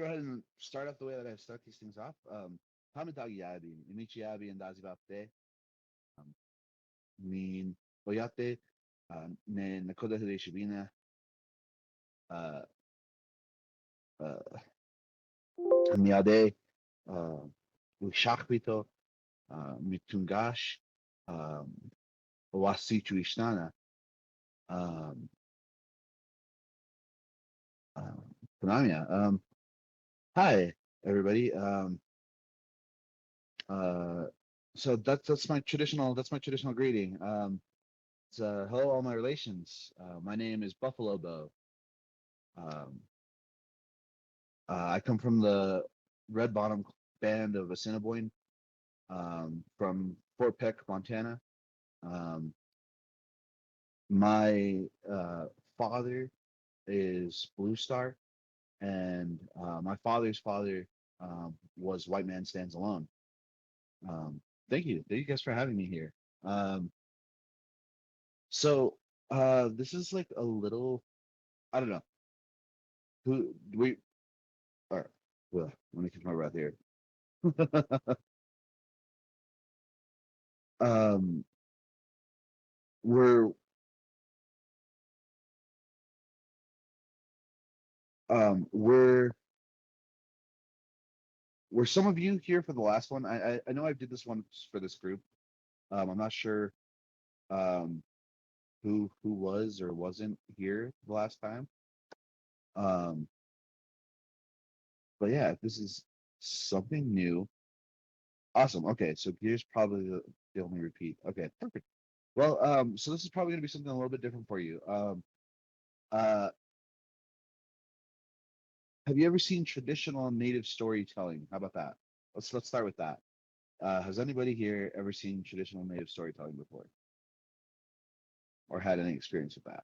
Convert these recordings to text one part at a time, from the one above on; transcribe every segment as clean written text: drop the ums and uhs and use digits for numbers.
go ahead and start off the way that I start these things off. Hamitagi Yabi, Imichi Yabi and Dazibapte, um, Min Oyate, Ne Nakoda Hide Shibina, uh, uh, Miade, uh, Ushakpito, Mitungash, um, Wasichu Ishtana, um, uh, Konamiya. Hi, everybody. Uh, so that's my traditional greeting. It's hello, all my relations. My name is Buffalo Bow. Um, I come from the Red Bottom Band of Assiniboine, from Fort Peck, Montana. Um, my father is Blue Star, and my father's father was White Man Stands Alone. Um, thank you guys for having me here. Um, so this is like a little, I don't know who we are. Well, let me catch my breath here. um, were were were some of you here for the last one? I know I did this one for this group. I'm not sure um who was or wasn't here the last time. Um, but yeah, if this is something new. Awesome. Okay, so here's probably the only repeat. Okay, perfect. Well, so this is probably gonna be something a little bit different for you. Uh, have you ever seen traditional native storytelling? How about that? Let's start with that. Has anybody here ever seen traditional native storytelling before, or had any experience with that?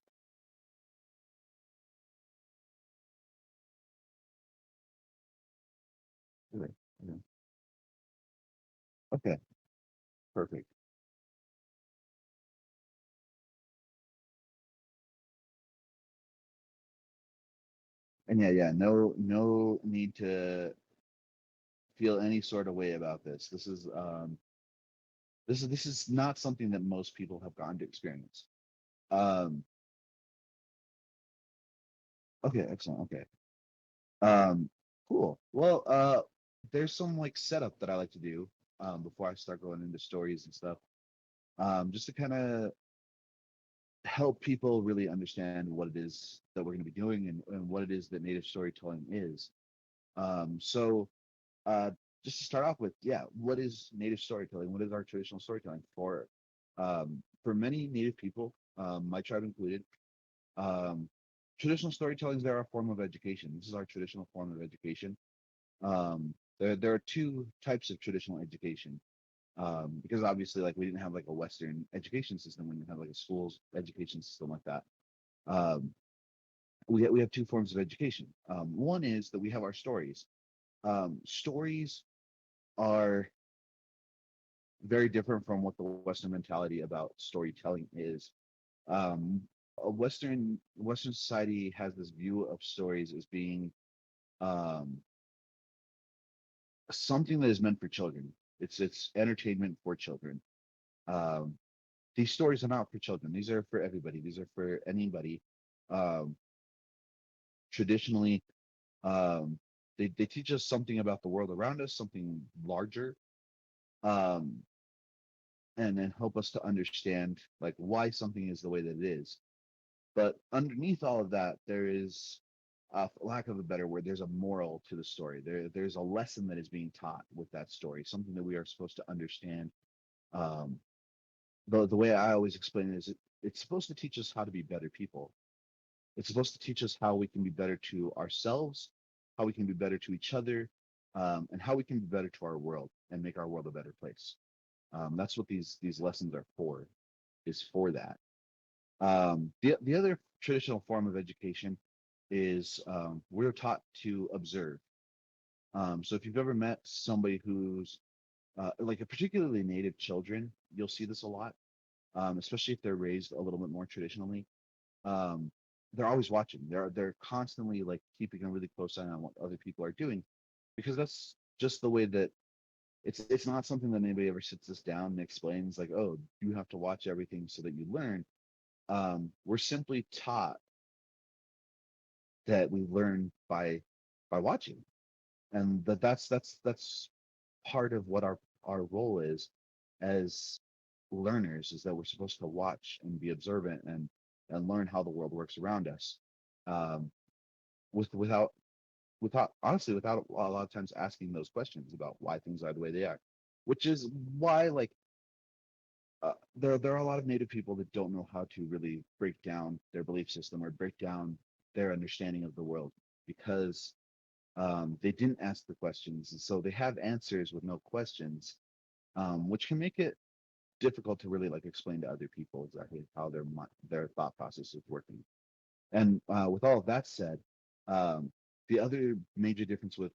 Really? Yeah. Okay, perfect. And yeah, no need to feel any sort of way about this. This is not something that most people have gotten to experience. Um, okay, excellent. Okay. Um, cool. Well, there's some like setup that I like to do before I start going into stories and stuff. Just to kind of help people really understand what it is that we're going to be doing and what it is that native storytelling is. So uh, just to start off with, yeah, what is native storytelling? What is our traditional storytelling for many native people, my tribe included? Um, Traditional storytelling is our form of education. This is our traditional form of education. There are two types of traditional education, because obviously, like we didn't have like a Western education system. We didn't have like a schools education system like that. Um, we have two forms of education. One is that we have our stories. Stories are very different from what the Western mentality about storytelling is. Um, a Western society has this view of stories as being um, something that is meant for children. It's entertainment for children. Um, these stories are not for children. These are for everybody. These are for anybody. Um, Traditionally, um, they teach us something about the world around us, something larger, um, and then help us to understand like why something is the way that it is. But underneath all of that, there is, for lack of a better word, there's a moral to the story. There's a lesson that is being taught with that story, something that we are supposed to understand. Um, the way I always explain it is it's supposed to teach us how to be better people. It's supposed to teach us how we can be better to ourselves, how we can be better to each other, and how we can be better to our world and make our world a better place. That's what these lessons are for, is for that. The other traditional form of education is we're taught to observe. So if you've ever met somebody who's like a particularly native children, you'll see this a lot, especially if they're raised a little bit more traditionally. Um, they're always watching. They're constantly like keeping a really close eye on what other people are doing, because that's just the way that it's not something that anybody ever sits us down and explains like, oh, you have to watch everything so that you learn. We're simply taught that we learn by watching, and that's part of what our role is as learners, is that we're supposed to watch and be observant and learn how the world works around us, um, without honestly without a lot of times asking those questions about why things are the way they are, which is why like there are a lot of native people that don't know how to really break down their belief system or break down their understanding of the world, because they didn't ask the questions, and so they have answers with no questions, which can make it difficult to really like explain to other people exactly how their thought process is working. And with all of that said, um, the other major difference with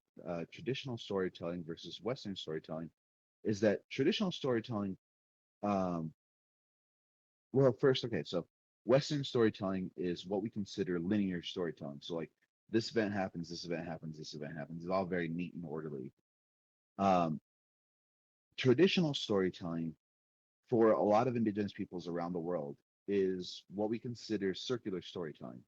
traditional storytelling versus Western storytelling is that traditional storytelling, um, well, first, okay, so Western storytelling is what we consider linear storytelling. So, like, this event happens, this event happens, this event happens. It's all very neat and orderly. Um, Traditional storytelling for a lot of indigenous peoples around the world is what we consider circular storytelling,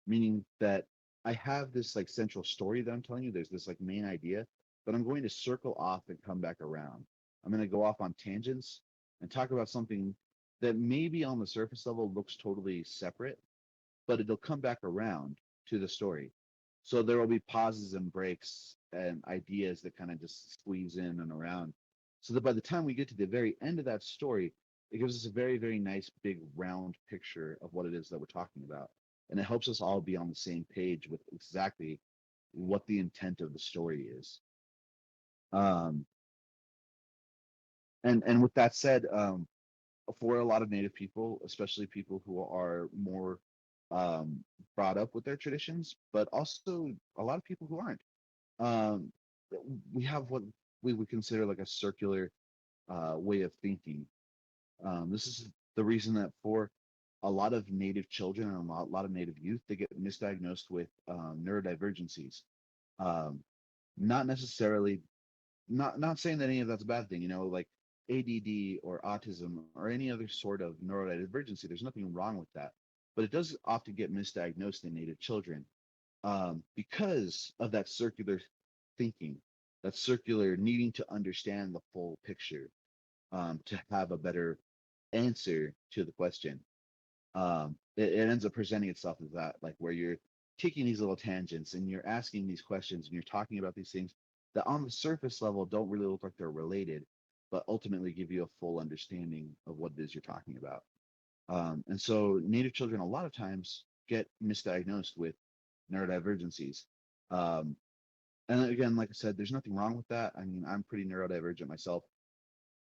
meaning that I have this like central story that I'm telling you. There's this like main idea, but I'm going to circle off and come back around. I'm going to go off on tangents and talk about something that maybe on the surface level looks totally separate, but it'll come back around to the story. So there will be pauses and breaks and ideas that kind of just squeeze in and around. So that by the time we get to the very end of that story, it gives us a very, very nice big round picture of what it is that we're talking about. And it helps us all be on the same page with exactly what the intent of the story is. Um, and with that said, for a lot of Native people, especially people who are more um, brought up with their traditions, but also a lot of people who aren't. Um, we have what we would consider like a circular way of thinking. This is the reason that for a lot of Native children and a lot of Native youth, they get misdiagnosed with neurodivergencies. Um, Not necessarily, not saying that any of that's a bad thing, like ADD or autism or any other sort of neurodivergency. There's nothing wrong with that, but it does often get misdiagnosed in Native children, because of that circular thinking, that circular needing to understand the full picture, to have a better answer to the question. It ends up presenting itself as that, like where you're taking these little tangents and you're asking these questions and you're talking about these things that on the surface level don't really look like they're related, but ultimately give you a full understanding of what it is you're talking about. And so Native children a lot of times get misdiagnosed with neurodivergencies. Um, and again, like I said, there's nothing wrong with that. I mean, I'm pretty neurodivergent myself,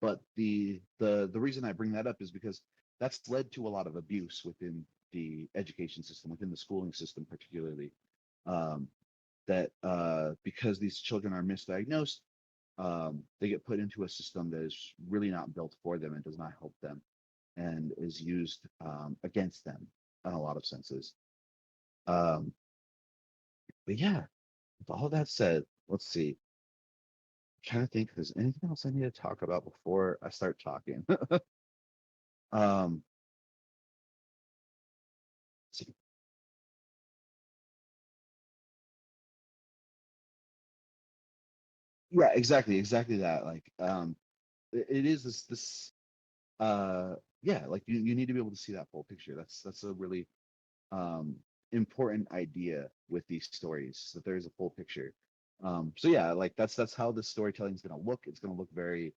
but the reason I bring that up is because that's led to a lot of abuse within the education system, within the schooling system, particularly. Um, that because these children are misdiagnosed, they get put into a system that is really not built for them and does not help them, and is used against them in a lot of senses. Um, but yeah, with all that said, let's see. I'm trying to think if there's anything else I need to talk about before I start talking. um, see. Yeah, exactly that. Like, it is this uh yeah, like you need to be able to see that full picture. That's a really um important idea with these stories, that there is a full picture. So yeah, like that's how the storytelling is going to look. It's going to look very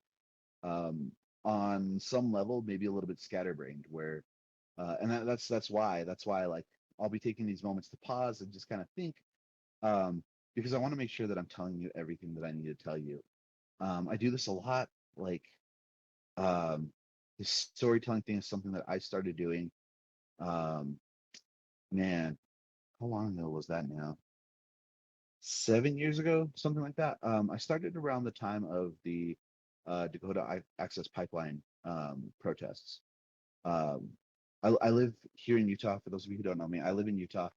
um on some level maybe a little bit scatterbrained, where and that's why like I'll be taking these moments to pause and just kind of think, um because I want to make sure that I'm telling you everything that I need to tell you. I do this a lot, like um the storytelling thing is something that I started doing, um man, how long ago was that now? 7 years ago, something like that. I started around the time of the Dakota Access Pipeline protests. Um, I live here in Utah. For those of you who don't know me, I live in Utah.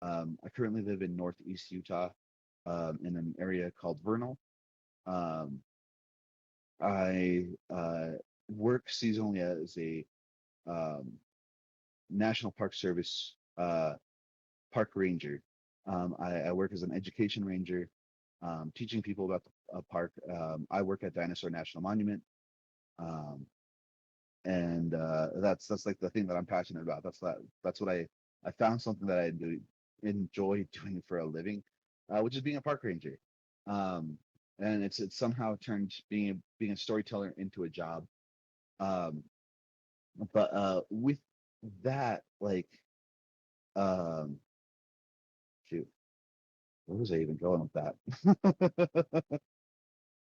I currently live in Northeast Utah, in an area called Vernal. Um, I work seasonally as a um, National Park Service park ranger. I work as an education ranger, teaching people about the park. I work at Dinosaur National Monument, um, and that's like the thing that I'm passionate about. That's what I found something that enjoy doing for a living, which is being a park ranger. Um, and it's somehow turned being a storyteller into a job. Um, but with that, like, um, shoot, where was I even going with that?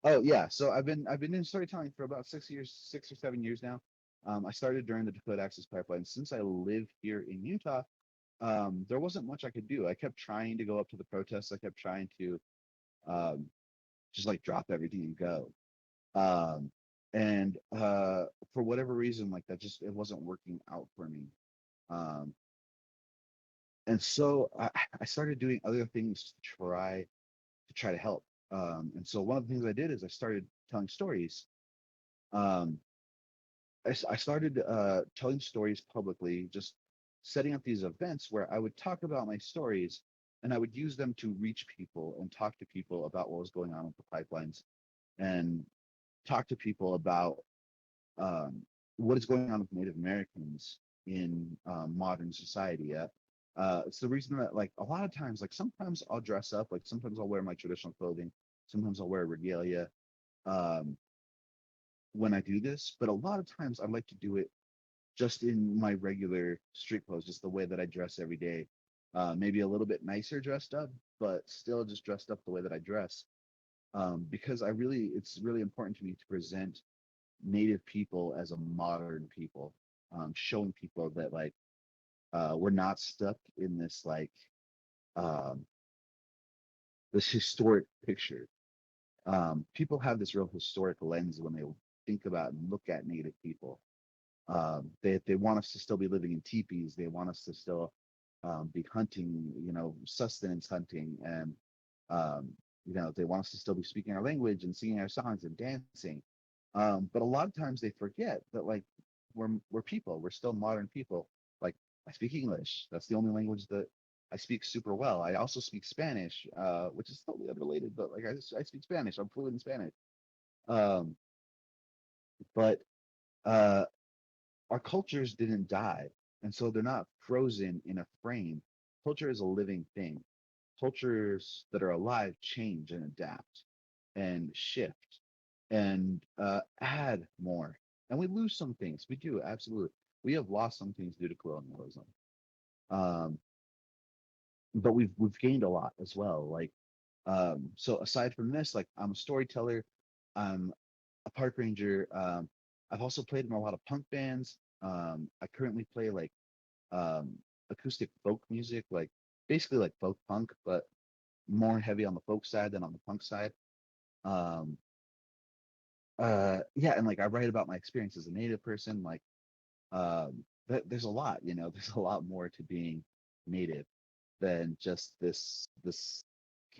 Oh yeah, so I've been in storytelling for about 6 years, 6 or 7 years now. I started during the Dakota Access Pipeline. Since I live here in Utah, there wasn't much I could do. I kept trying to go up to the protests. I kept trying to um, just like drop everything and go. Um, and for whatever reason, like that, just it wasn't working out for me. Um, and so I started doing other things to try to help. And so one of the things I did is I started telling stories. Um, I started telling stories publicly, just setting up these events where I would talk about my stories and I would use them to reach people and talk to people about what was going on with the pipelines and talk to people about um, what is going on with Native Americans in modern society. It's the reason that, like, a lot of times, like, sometimes I'll dress up, like, sometimes I'll wear my traditional clothing, sometimes I'll wear regalia um, when I do this, but a lot of times I like to do it just in my regular street clothes, just the way that I dress every day. Maybe a little bit nicer dressed up, but still just dressed up the way that I dress. Because it's really important to me to present Native people as a modern people, showing people that like we're not stuck in um, this historic picture. People have this real historic lens when they think about and look at Native people. They want us to still be living in teepees. They want us to still be hunting, sustenance hunting, and um, they want us to still be speaking our language and singing our songs and dancing. But a lot of times they forget that like we're people. We're still modern people. Like I speak English. That's the only language that I speak super well. I also speak Spanish, which is totally unrelated, but like I speak Spanish. I'm fluent in Spanish. Um, but uh, our cultures didn't die, and so they're not frozen in a frame. Culture is a living thing. Cultures that are alive change and adapt and shift and add more. And we lose some things. We do, absolutely. We have lost some things due to colonialism. Um, but we've gained a lot as well. Like so aside from this, like I'm a storyteller, I'm a park ranger. I've also played in a lot of punk bands. I currently play like um, acoustic folk music, like basically like folk punk, but more heavy on the folk side than on the punk side. Um, yeah, and like I write about my experience as a native person. Like there's a lot, there's a lot more to being native than just this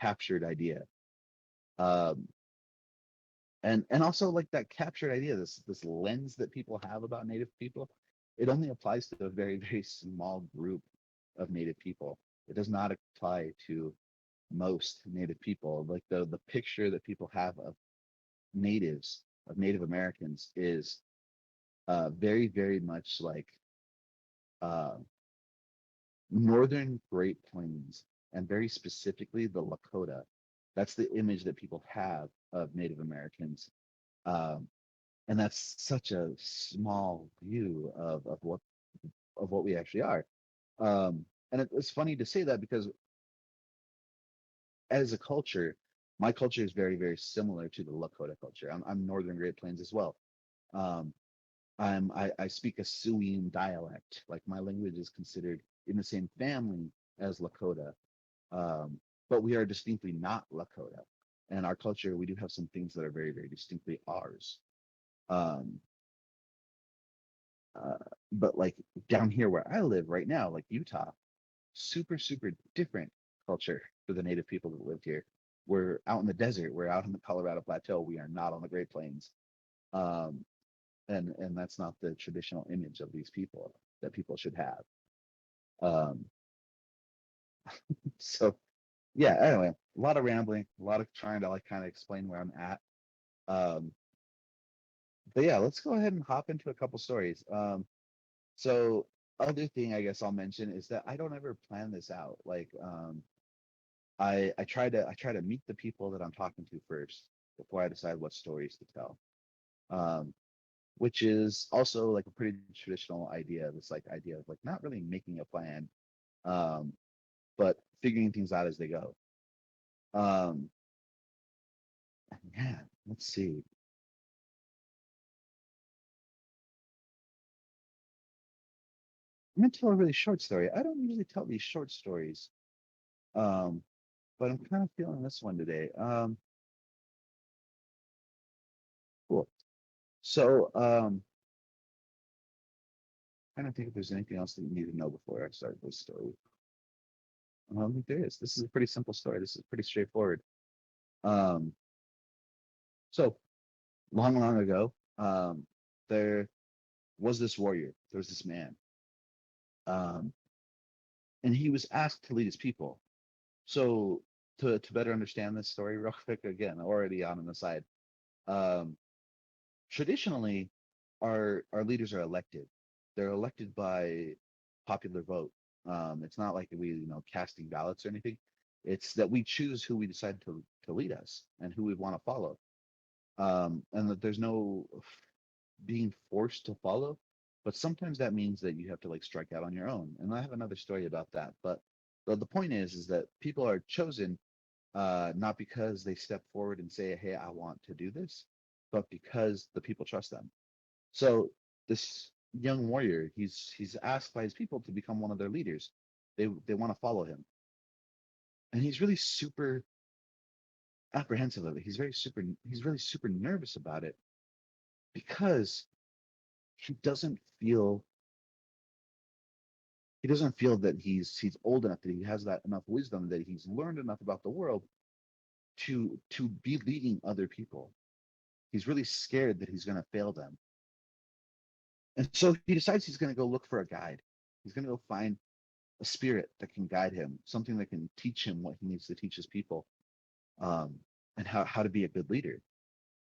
captured idea. Um, and also like that captured idea, this lens that people have about native people, it only applies to a very very small group of native people. It does not apply to most native people. Like the picture that people have of natives, of Native Americans, is very very much like uh, northern Great Plains, and very specifically the Lakota. That's the image that people have of Native Americans. Um, and that's such a small view of what we actually are. And it's funny to say that because as a culture, my culture is very very similar to the Lakota culture. I'm Northern Great Plains as well. Um, I speak a Siouan dialect. Like my language is considered in the same family as Lakota, um, but we are distinctly not Lakota. And our culture, we do have some things that are very very distinctly ours. Um, Uh, but like down here where I live right now, like Utah, super, super different culture for the native people that lived here. We're out in the desert. We're out in the Colorado Plateau. We are not on the Great Plains. Um, and that's not the traditional image of these people that people should have. Um, so yeah, anyway, a lot of rambling, a lot of trying to like kind of explain where I'm at. Um, but yeah, let's go ahead and hop into a couple stories. So other thing I guess I'll mention is that I don't ever plan this out. Like I try to meet the people that I'm talking to first before I decide what stories to tell. Um, which is also like a pretty traditional idea. This like idea of like not really making a plan, um, but figuring things out as they go. Um, yeah, let's see. I'm gonna tell a really short story. I don't usually tell these short stories, um, but I'm kind of feeling this one today. Cool. So, I don't think if there's anything else that you need to know before I start this story. I don't think there is. This is a pretty simple story. This is pretty straightforward. Um, so long, long ago, there was this warrior. There was this man, um, and he was asked to lead his people. So to better understand this story, real quick, again, already on an aside, um, traditionally, our leaders are elected. They're elected by popular vote. It's not like we, casting ballots or anything. It's that we choose who we decide to lead us and who we want to follow. And that there's no being forced to follow, but sometimes that means that you have to like strike out on your own. And I have another story about that. But the point is that people are chosen not because they step forward and say, "Hey, I want to do this," but because the people trust them. So this young warrior, he's asked by his people to become one of their leaders. They want to follow him, and he's really super apprehensive of it. He's really super nervous about it because he doesn't feel he doesn't feel that he's old enough, that he has that enough wisdom, that he's learned enough about the world to be leading other people. He's really scared that he's going to fail them. And so he decides he's going to go look for a guide. He's going to go find a spirit that can guide him, something that can teach him what he needs to teach his people, um, and how to be a good leader.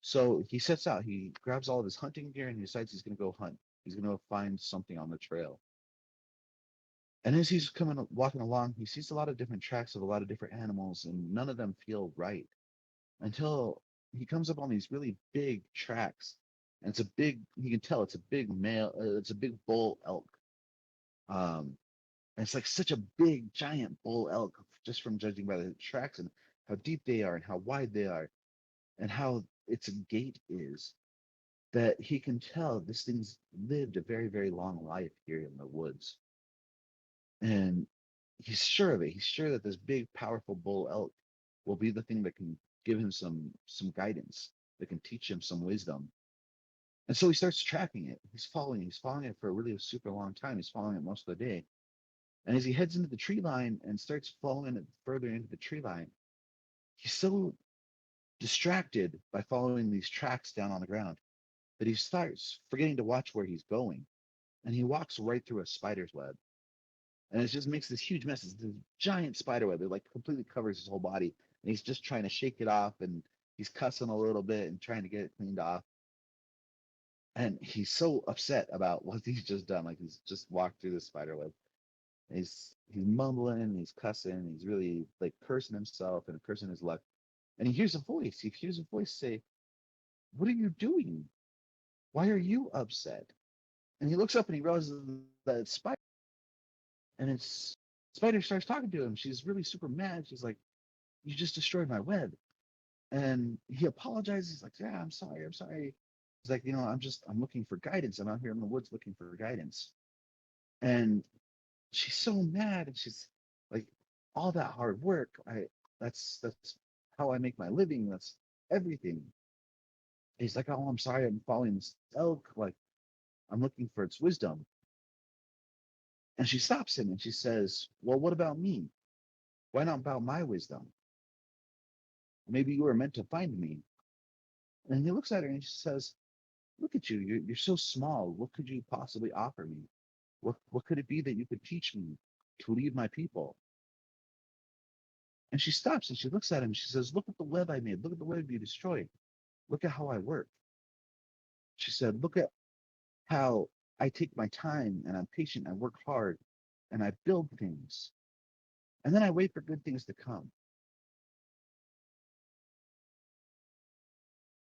So he sets out, he grabs all of his hunting gear and he decides he's going to go hunt. He's going to go find something on the trail. And as he's coming walking along, he sees a lot of different tracks of a lot of different animals, and none of them feel right until he comes up on these really big tracks. And it's a big, you can tell it's a big male, it's a big bull elk. Um, and it's like such a big, giant bull elk, just from judging by the tracks and how deep they are and how wide they are and how its gait is, that he can tell this thing's lived a very, very long life here in the woods. And he's sure of it. He's sure that this big, powerful bull elk will be the thing that can give him some guidance, that can teach him some wisdom. And so he starts tracking it. He's following it for a really super long time. He's following it most of the day. And as he heads into the tree line and starts following it further into the tree line, he's so distracted by following these tracks down on the ground that he starts forgetting to watch where he's going. And he walks right through a spider's web. And it just makes this huge mess. It's this giant spider web. It like completely covers his whole body. And he's just trying to shake it off, and he's cussing a little bit and trying to get it cleaned off. And he's so upset about what he's just done. Like he's just walked through the spider web. He's mumbling and he's cussing and he's really like cursing himself and cursing his luck. And he hears a voice. He hears a voice say, "What are you doing? Why are you upset?" And he looks up and he realizes that it's Spider. And it's Spider starts talking to him. She's really super mad. She's like, "You just destroyed my web." And he apologizes. He's like, "Yeah, I'm sorry. I'm sorry." He's like, I'm looking for guidance. I'm out here in the woods looking for guidance." And she's so mad, and she's like, "All that hard work, that's how I make my living. That's everything." He's like, "Oh, I'm sorry, I'm following this elk. Like, I'm looking for its wisdom. And she stops him and she says, well, what about me? Why not about my wisdom? Maybe you were meant to find me. And he looks at her and she says, look at you. You're so small. What could you possibly offer me? What could it be that you could teach me to lead my people? And she stops and she looks at him and she says, look at the web I made. Look at the web you destroyed. Look at how I work. She said, look at how I take my time and I'm patient. I work hard and I build things. And then I wait for good things to come.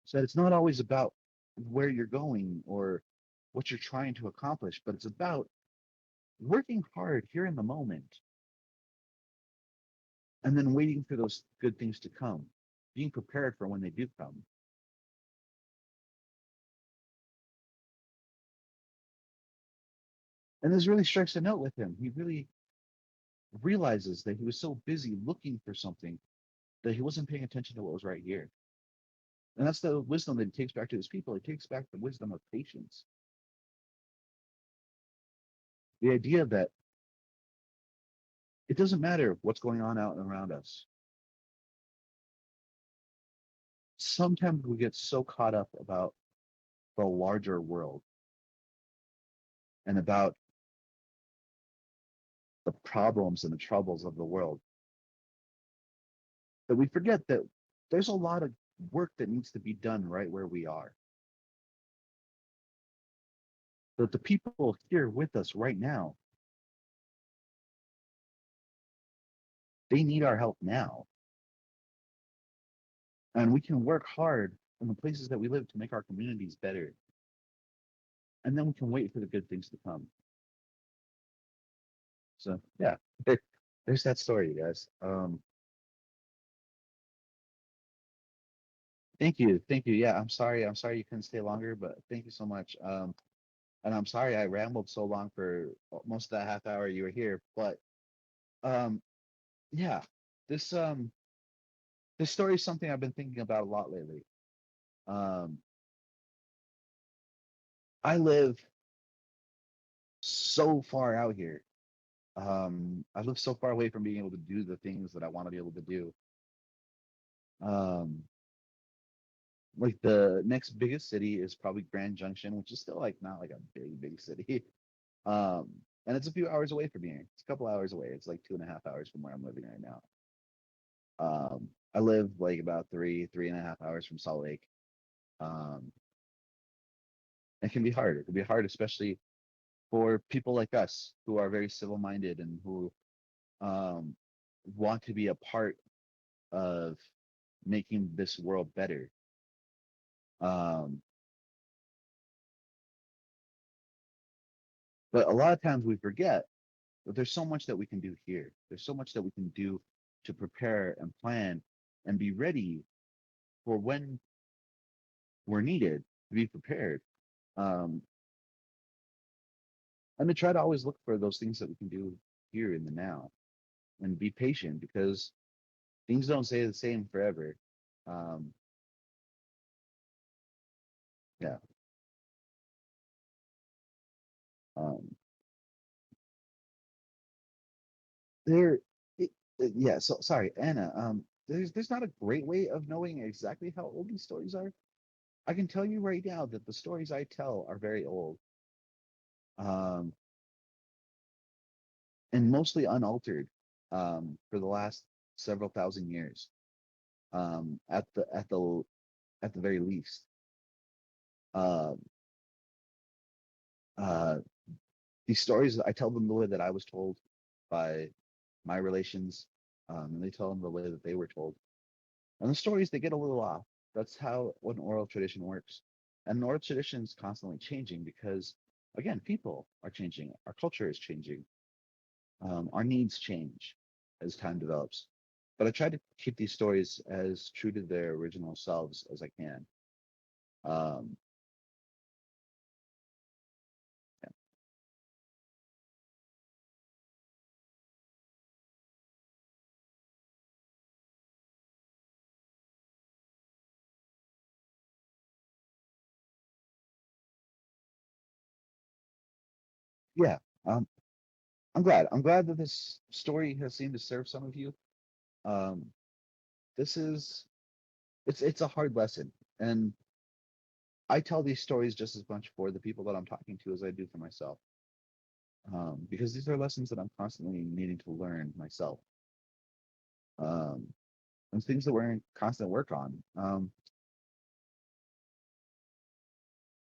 So it's not always about where you're going or what you're trying to accomplish, but it's about working hard here in the moment and then waiting for those good things to come, being prepared for when they do come. And this really strikes a note with him. He really realizes that he was so busy looking for something that he wasn't paying attention to what was right here. And that's the wisdom that he takes back to his people. He takes back the wisdom of patience. The idea that it doesn't matter what's going on out and around us. Sometimes we get so caught up about the larger world and about the problems and the troubles of the world that we forget that there's a lot of work that needs to be done right where we are. That the people here with us right now, they need our help now. And we can work hard in the places that we live to make our communities better. And then we can wait for the good things to come. So yeah, there's that story, guys. Thank you, thank you. Yeah, I'm sorry you couldn't stay longer, but thank you so much. And I'm sorry I rambled so long for most of that half hour you were here. But um, yeah, this this story is something I've been thinking about a lot lately. Um, I live so far out here. I live so far away from being able to do the things that I want to be able to do. Um, like the next biggest city is probably Grand Junction, which is still like not like a big city. Um, and it's a few hours away from here. It's a couple hours away. It's like 2.5 hours from where I'm living right now. I live like about 3.5 hours from Salt Lake. Um, it can be hard. It can be hard, especially for people like us who are very civil-minded and who um, want to be a part of making this world better. Um, but a lot of times we forget that there's so much that we can do here. There's so much that we can do to prepare and plan and be ready for when we're needed to be prepared. Um, and to try to always look for those things that we can do here in the now and be patient because things don't stay the same forever. Um, yeah. Um, there, it, yeah. So sorry, Anna. There's not a great way of knowing exactly how old these stories are. I can tell you right now that the stories I tell are very old, um, and mostly unaltered, for the last several thousand years, at the very least. Um, uh, these stories, I tell them the way that I was told by my relations, and they tell them the way that they were told. And the stories, they get a little off. That's how an oral tradition works. And an oral tradition is constantly changing because, again, people are changing. Our culture is changing. Our needs change as time develops. But I try to keep these stories as true to their original selves as I can. Um, yeah, um, I'm glad. I'm glad that this story has seemed to serve some of you. Um, this is it's a hard lesson, and I tell these stories just as much for the people that I'm talking to as I do for myself, because these are lessons that I'm constantly needing to learn myself, um, and things that we're in constant work on.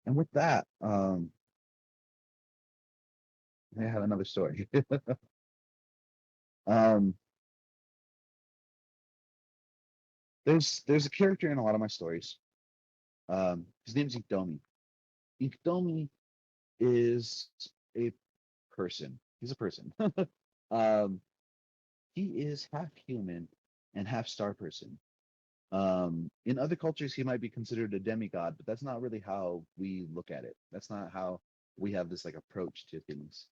And with that, I have another story. um, there's a character in a lot of my stories. His name's Ikdomi. Ikdomi is a person. He's a person. um, he is half human and half star person. In other cultures, he might be considered a demigod, but that's not really how we look at it. That's not how we have this like approach to things.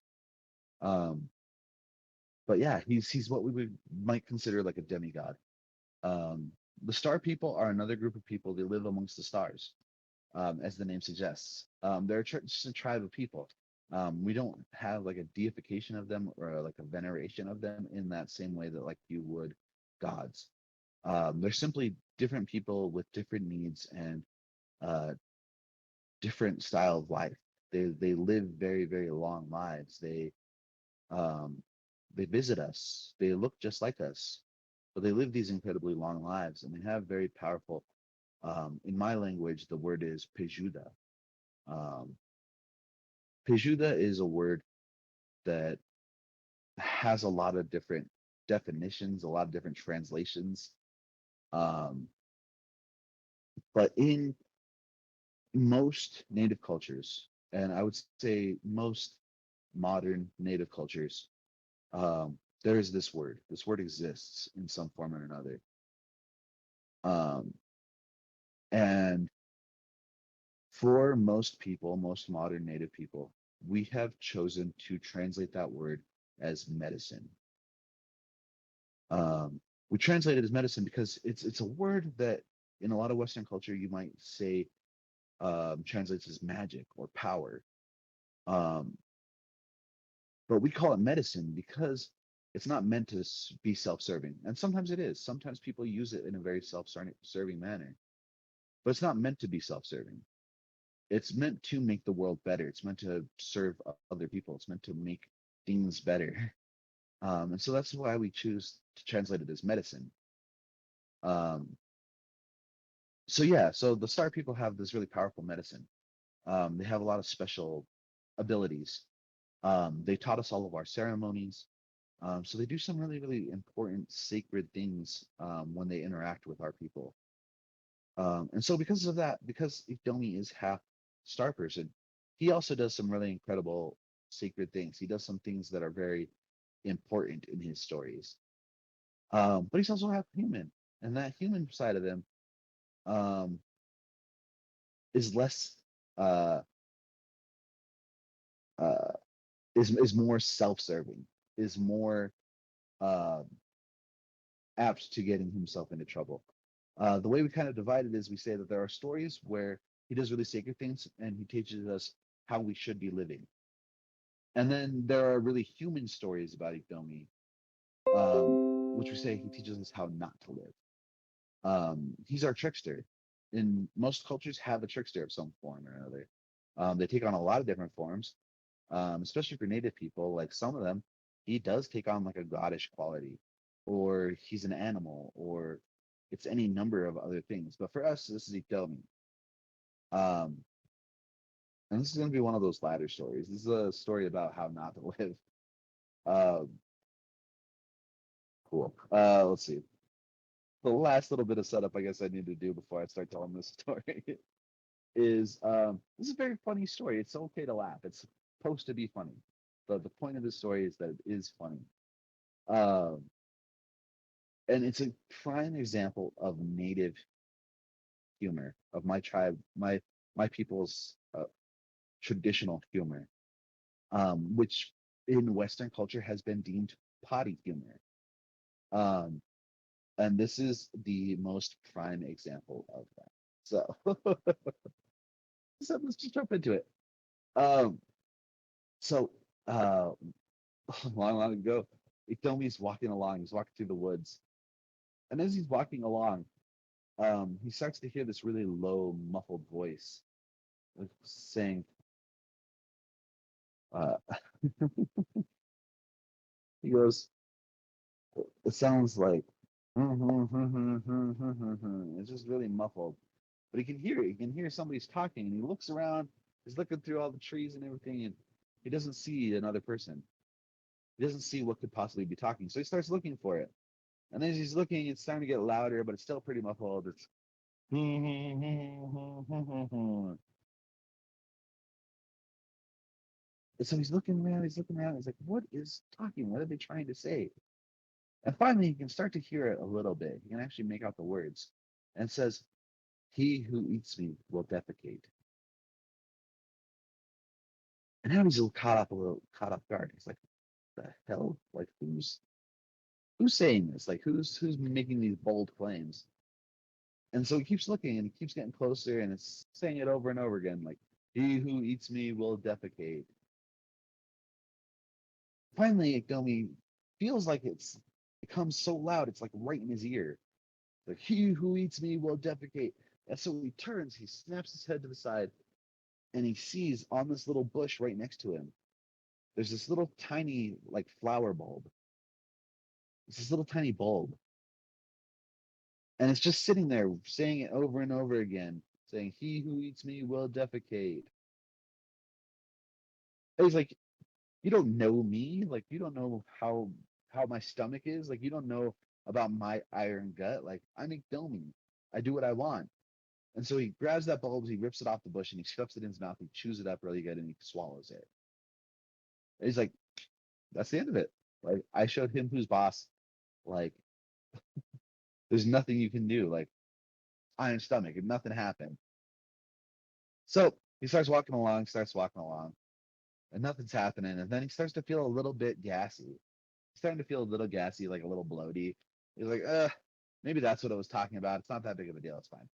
Um, but yeah, he's what we would might consider like a demigod. Um, the star people are another group of people. They live amongst the stars, as the name suggests. They're just a tribe of people. We don't have like a deification of them or like a veneration of them in that same way that like you would gods. They're simply different people with different needs and uh, different style of life. They live very long lives. Um, they visit us. They look just like us, but they live these incredibly long lives, and they have very powerful. In my language, the word is pejuda. Um, pejuda is a word that has a lot of different definitions, a lot of different translations. Um, but in most native cultures, and I would say most modern native cultures, there is this word. This word exists in some form or another. Um, and for most people, most modern native people, we have chosen to translate that word as medicine. We translate it as medicine because it's a word that in a lot of Western culture you might say translates as magic or power. Um, but we call it medicine because it's not meant to be self-serving, and sometimes it is. Sometimes people use it in a very self-serving manner, but it's not meant to be self-serving. It's meant to make the world better. It's meant to serve other people. It's meant to make things better. And so that's why we choose to translate it as medicine. Um, so yeah, so the star people have this really powerful medicine. They have a lot of special abilities. They taught us all of our ceremonies. So they do some really important sacred things when they interact with our people. And so because of that, because Itomi is half star person, he also does some really incredible sacred things. He does some things that are very important in his stories. But he's also half human, and that human side of him um, is less uh, uh, is more self-serving, is more uh, apt to getting himself into trouble. The way we kind of divide it is we say that there are stories where he does really sacred things and he teaches us how we should be living. And then there are really human stories about Ikdomi, which we say he teaches us how not to live. He's our trickster. In most cultures, have a trickster of some form or another. They take on a lot of different forms, especially for native people. Like some of them, he does take on like a goddish quality, or he's an animal, or it's any number of other things. But for us, this is Itomi. Um, and this is going to be one of those latter stories. This is a story about how not to live. Um, cool. Let's see. The last little bit of setup I guess I need to do before I start telling this story is this is a very funny story. It's okay to laugh. It's supposed to be funny. But the point of the story is that it is funny. Um, and it's a prime example of native humor of my tribe, my people's traditional humor, which in Western culture has been deemed potty humor. Um, and this is the most prime example of that. So, so let's just jump into it. Um, so uh, long, long ago, Itomi's walking along. He's walking through the woods, and as he's walking along, he starts to hear this really low, muffled voice like, saying, uh, he goes, it sounds like, it's just really muffled. But he can hear it. He can hear somebody's talking, and he looks around. He's looking through all the trees and everything, and he doesn't see another person. He doesn't see what could possibly be talking. So he starts looking for it. And then as he's looking, it's starting to get louder, but it's still pretty muffled. It's and so he's looking around, he's looking around, he's like, what is talking? What are they trying to say? And finally he can start to hear it a little bit. He can actually make out the words. And it says, he who eats me will defecate. And now he's a little caught off guard. He's like, the hell? Like who's saying this? Like who's making these bold claims? And so he keeps looking and he keeps getting closer and it's saying it over and over again, like, he who eats me will defecate. Finally, Gomi feels like it comes so loud, it's like right in his ear. Like, he who eats me will defecate. And so he turns, he snaps his head to the side, and he sees on this little bush right next to him, there's this little tiny, like, flower bulb. It's this little tiny bulb. And it's just sitting there saying it over and over again, saying, he who eats me will defecate. And he's like, you don't know me. Like, you don't know how my stomach is. Like, you don't know about my iron gut. Like, I'm Ikdomi. I do what I want. And so he grabs that bulb, he rips it off the bush, and he stuffs it in his mouth. He chews it up really good, and he swallows it. And he's like, "That's the end of it. Like, I showed him who's boss. Like, there's nothing you can do. Like, iron stomach, and nothing happened." So he starts walking along, and nothing's happening. And then he starts to feel a little bit gassy. He's starting to feel a little gassy, like a little bloaty. He's like, maybe that's what I was talking about. It's not that big of a deal. It's fine.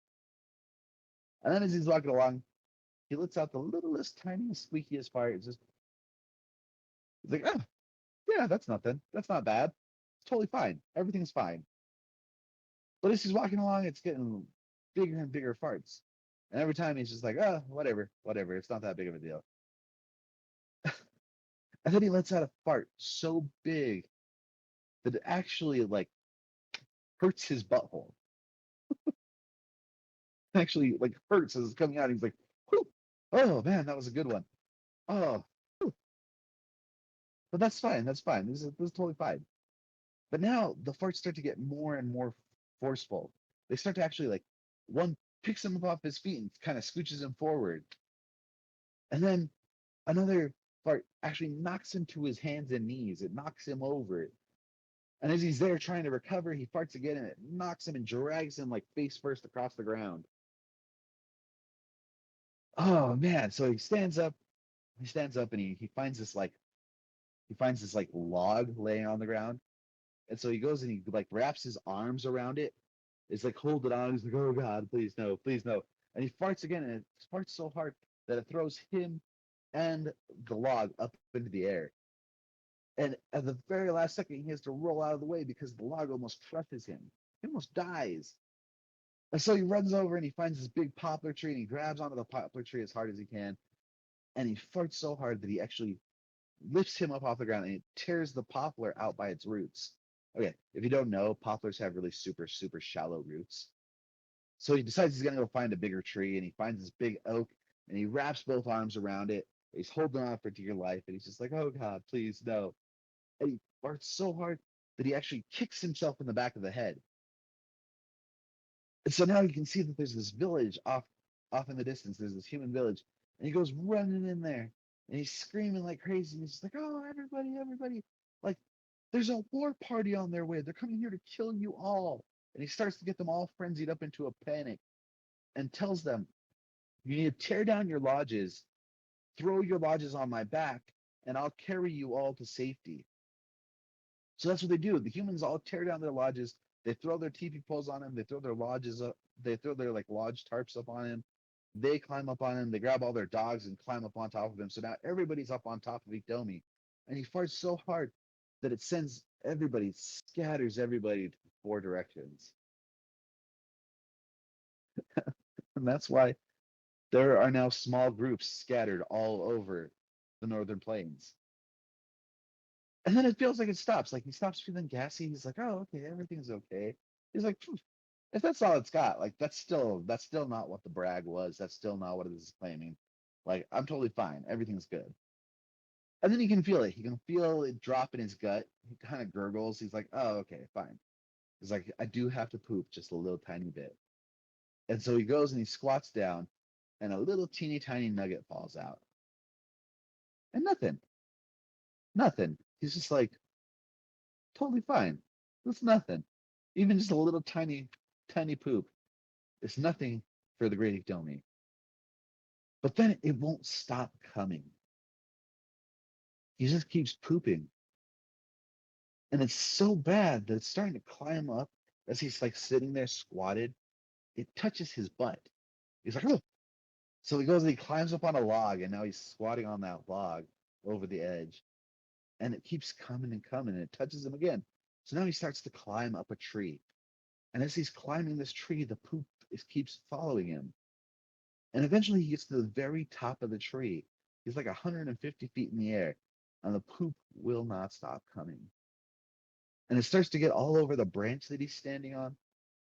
And then as he's walking along, he lets out the littlest, tiniest, squeakiest fart. He's like, yeah, that's nothing. That's not bad. It's totally fine. Everything's fine. But as he's walking along, it's getting bigger and bigger farts. And every time he's just like, whatever, whatever. It's not that big of a deal. And then he lets out a fart so big that it actually like hurts his butthole. Actually, like hurts as it's coming out. He's like, whew, oh man, that was a good one. Oh, whew. But that's fine. That's fine. This is totally fine. But now the farts start to get more and more forceful. They start to actually like one picks him up off his feet and kind of scooches him forward. And then another fart actually knocks him to his hands and knees. It knocks him over. And as he's there trying to recover, he farts again and it knocks him and drags him like face first across the ground. Oh man. So he stands up and he finds this like log laying on the ground. And so he goes and he like wraps his arms around it. It's like hold it on. He's like, oh God, please no, please no. And he farts again and it farts so hard that it throws him and the log up into the air. And at the very last second, he has to roll out of the way because the log almost crushes him. He almost dies. And so he runs over and he finds this big poplar tree and he grabs onto the poplar tree as hard as he can. And he farts so hard that he actually lifts him up off the ground and it tears the poplar out by its roots. Okay, if you don't know, poplars have really super, super shallow roots. So he decides he's going to go find a bigger tree and he finds this big oak and he wraps both arms around it. He's holding on for dear life and he's just like, oh God, please, no. And he farts so hard that he actually kicks himself in the back of the head. And so now you can see that there's this village off in the distance. There's this human village. And he goes running in there and he's screaming like crazy. And he's just like, oh, everybody, everybody. Like, there's a war party on their way. They're coming here to kill you all. And he starts to get them all frenzied up into a panic and tells them, you need to tear down your lodges, throw your lodges on my back, and I'll carry you all to safety. So that's what they do. The humans all tear down their lodges. They throw their teepee poles on him. They throw their lodges up. They throw their like lodge tarps up on him. They climb up on him. They grab all their dogs and climb up on top of him. So now everybody's up on top of Itomi. and he farts so hard that it sends everybody, scatters everybody to four directions. And that's why there are now small groups scattered all over the northern plains. And then it feels like it stops. Like he stops feeling gassy. He's like, oh, okay, everything's okay. He's like, "Phew, if that's all it's got, like that's still not what the brag was. That's still not what it is claiming. Like I'm totally fine. Everything's good." And then he can feel it. He can feel it drop in his gut. He kind of gurgles. He's like, oh, okay, fine. He's like, I do have to poop just a little tiny bit. And so he goes and he squats down, and a little teeny tiny nugget falls out. And nothing, nothing. He's just like, totally fine. It's nothing. Even just a little tiny, tiny poop. It's nothing for the great Domi. But then it won't stop coming. He just keeps pooping. And it's so bad that it's starting to climb up as he's like sitting there squatted. It touches his butt. He's like, oh. So he goes and he climbs up on a log, and now he's squatting on that log over the edge. And it keeps coming and coming, and it touches him again. So now he starts to climb up a tree. And as he's climbing this tree, the poop keeps following him. And eventually he gets to the very top of the tree. He's like 150 feet in the air, and the poop will not stop coming. And it starts to get all over the branch that he's standing on.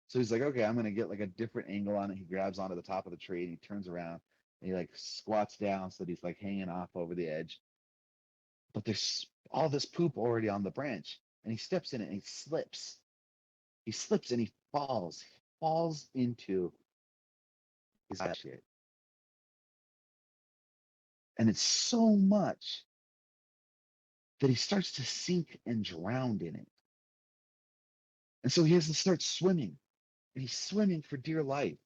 So he's like, okay, I'm gonna get like a different angle on it. He grabs onto the top of the tree and he turns around and he like squats down so that he's like hanging off over the edge. But there's all this poop already on the branch, and he steps in it and he slips. He slips and he falls. He falls into his shit. And it's so much that he starts to sink and drown in it. And so he has to start swimming. And he's swimming for dear life.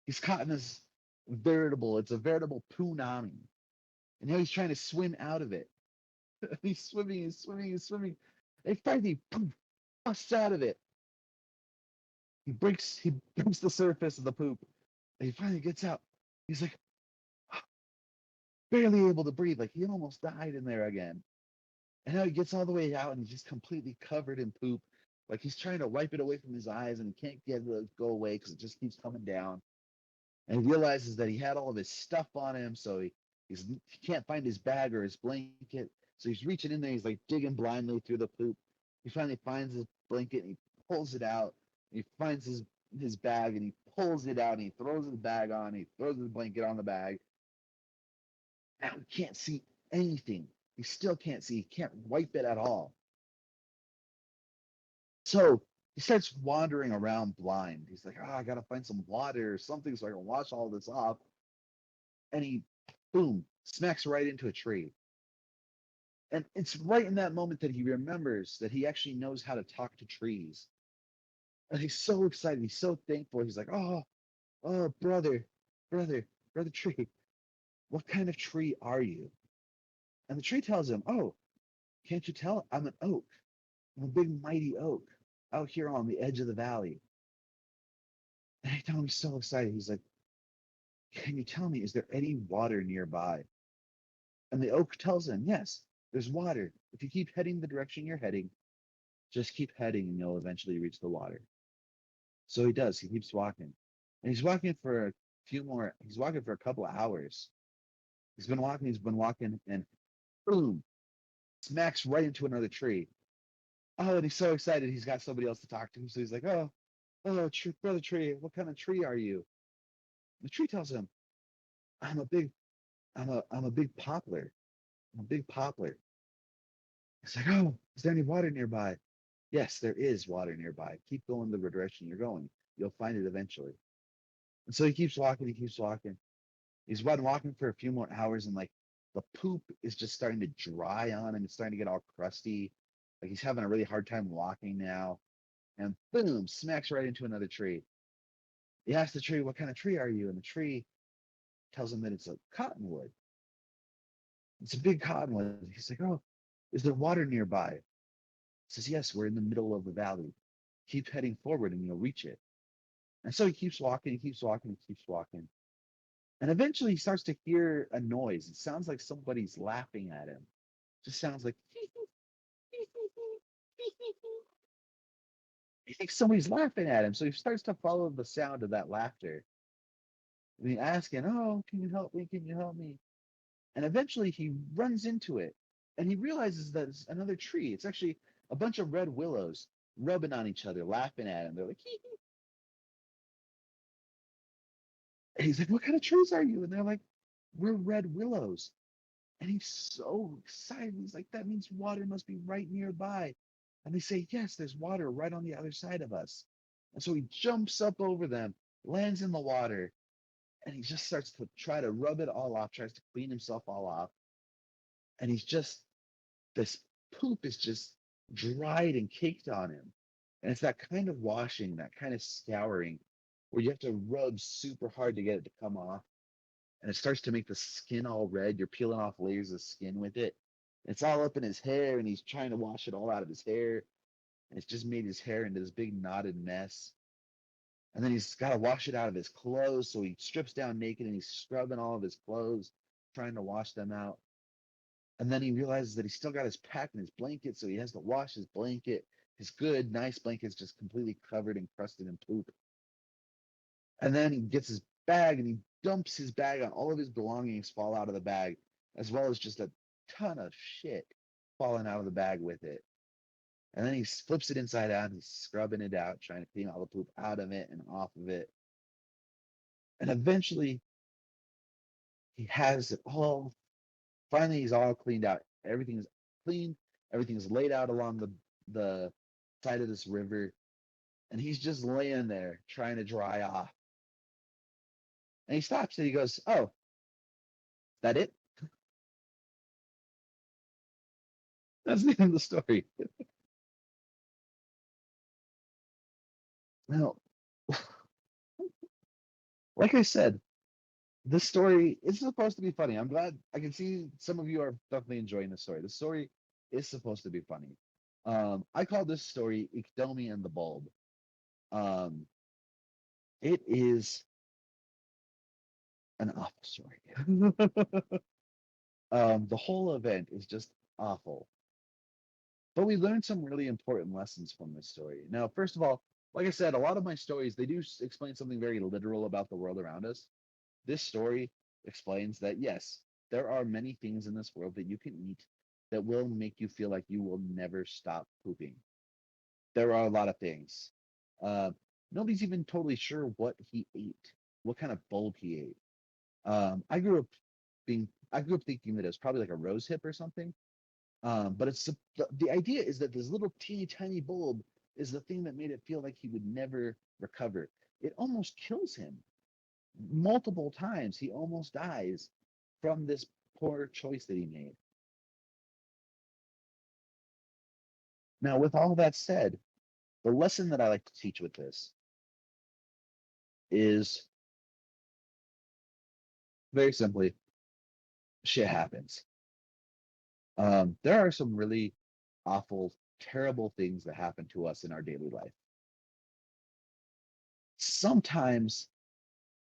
He's caught in this it's a veritable punami. And now he's trying to swim out of it. He's swimming, he's swimming, he's swimming. And finally, poof, busts out of it. He breaks the surface of the poop. And he finally gets out. He's like barely able to breathe. Like he almost died in there again. And now he gets all the way out and he's just completely covered in poop. Like he's trying to wipe it away from his eyes and he can't get it to go away because it just keeps coming down. And he realizes that he had all of his stuff on him, so he can't find his bag or his blanket. So he's reaching in there, he's like digging blindly through the poop. He finally finds his blanket and he pulls it out. He finds his bag and he pulls it out and he throws his bag on, he throws his blanket on the bag. Now he can't see anything. He still can't see. He can't wipe it at all. So he starts wandering around blind. He's like, I gotta find some water or something so I can wash all this off. And he, boom, smacks right into a tree. And it's right in that moment that he remembers that he actually knows how to talk to trees. And he's so excited. He's so thankful. He's like, oh, brother tree, what kind of tree are you? And the tree tells him, oh, can't you tell? I'm an oak. I'm a big, mighty oak out here on the edge of the valley. And I tell him he's so excited. He's like, can you tell me, is there any water nearby? And the oak tells him, yes, there's water. If you keep heading the direction you're heading, just keep heading and you'll eventually reach the water. So he does. He keeps walking. And he's walking for a couple of hours. He's been walking, and boom, smacks right into another tree. Oh, and he's so excited he's got somebody else to talk to. So he's like, brother tree, what kind of tree are you? The tree tells him, I'm a big, I'm a big poplar. I'm a big poplar. He's like, oh, is there any water nearby? Yes, there is water nearby. Keep going the direction you're going. You'll find it eventually. And so he keeps walking, he keeps walking. He's been walking for a few more hours, and like the poop is just starting to dry on him. It's starting to get all crusty. Like he's having a really hard time walking now. And boom, smacks right into another tree. He asks the tree, what kind of tree are you? And the tree tells him that it's a cottonwood. It's a big cottonwood. He's like, oh, is there water nearby? He says, yes, we're in the middle of the valley. Keep heading forward and you'll reach it. And so he keeps walking, he keeps walking, he keeps walking. And eventually he starts to hear a noise. It sounds like somebody's laughing at him. Just sounds like he thinks somebody's laughing at him. So he starts to follow the sound of that laughter. And he asking, "Oh, can you help me? Can you help me?" And eventually he runs into it and he realizes that it's another tree. It's actually a bunch of red willows rubbing on each other, laughing at him. They're like, hee hee. And he's like, "What kind of trees are you?" And they're like, "We're red willows." And he's so excited. He's like, "That means water must be right nearby." And they say, "Yes, there's water right on the other side of us." And so he jumps up over them, lands in the water, and he just starts to try to rub it all off, tries to clean himself all off. And he's just, this poop is just dried and caked on him. And it's that kind of washing, that kind of scouring where you have to rub super hard to get it to come off. And it starts to make the skin all red. You're peeling off layers of skin with it. It's all up in his hair, and he's trying to wash it all out of his hair. And it's just made his hair into this big knotted mess. And then he's got to wash it out of his clothes. So he strips down naked and he's scrubbing all of his clothes, trying to wash them out. And then he realizes that he's still got his pack and his blanket, so he has to wash his blanket. His good, nice blanket's just completely covered and crusted in poop. And then he gets his bag and he dumps his bag on all of his belongings fall out of the bag, as well as just a ton of shit falling out of the bag with it. And then he flips it inside out and he's scrubbing it out, trying to clean all the poop out of it and off of it. And eventually he has it all. Finally, he's all cleaned out. Everything's clean. Everything's laid out along the side of this river, and he's just laying there trying to dry off. And he stops and he goes, "Oh, is that it?" That's the end of the story. Now, like I said, this story is supposed to be funny. I'm glad I can see some of you are definitely enjoying the story. The story is supposed to be funny. I call this story Ikdomi and the Bulb. Um, it is an awful story. The whole event is just awful. But we learned some really important lessons from this story. Now, first of all, like I said, a lot of my stories they do explain something very literal about the world around us. This story explains that yes, there are many things in this world that you can eat that will make you feel like you will never stop pooping. There are a lot of things. Uh, Nobody's even totally sure what he ate, what kind of bulb he ate. I grew up I grew up thinking that it was probably like a rose hip or something. But the idea is that this little teeny tiny bulb is the thing that made it feel like he would never recover. It almost kills him multiple times. He almost dies from this poor choice that he made. Now, with all that said, the lesson that I like to teach with this is very simply shit happens. There are some really awful, terrible things that happen to us in our daily life. Sometimes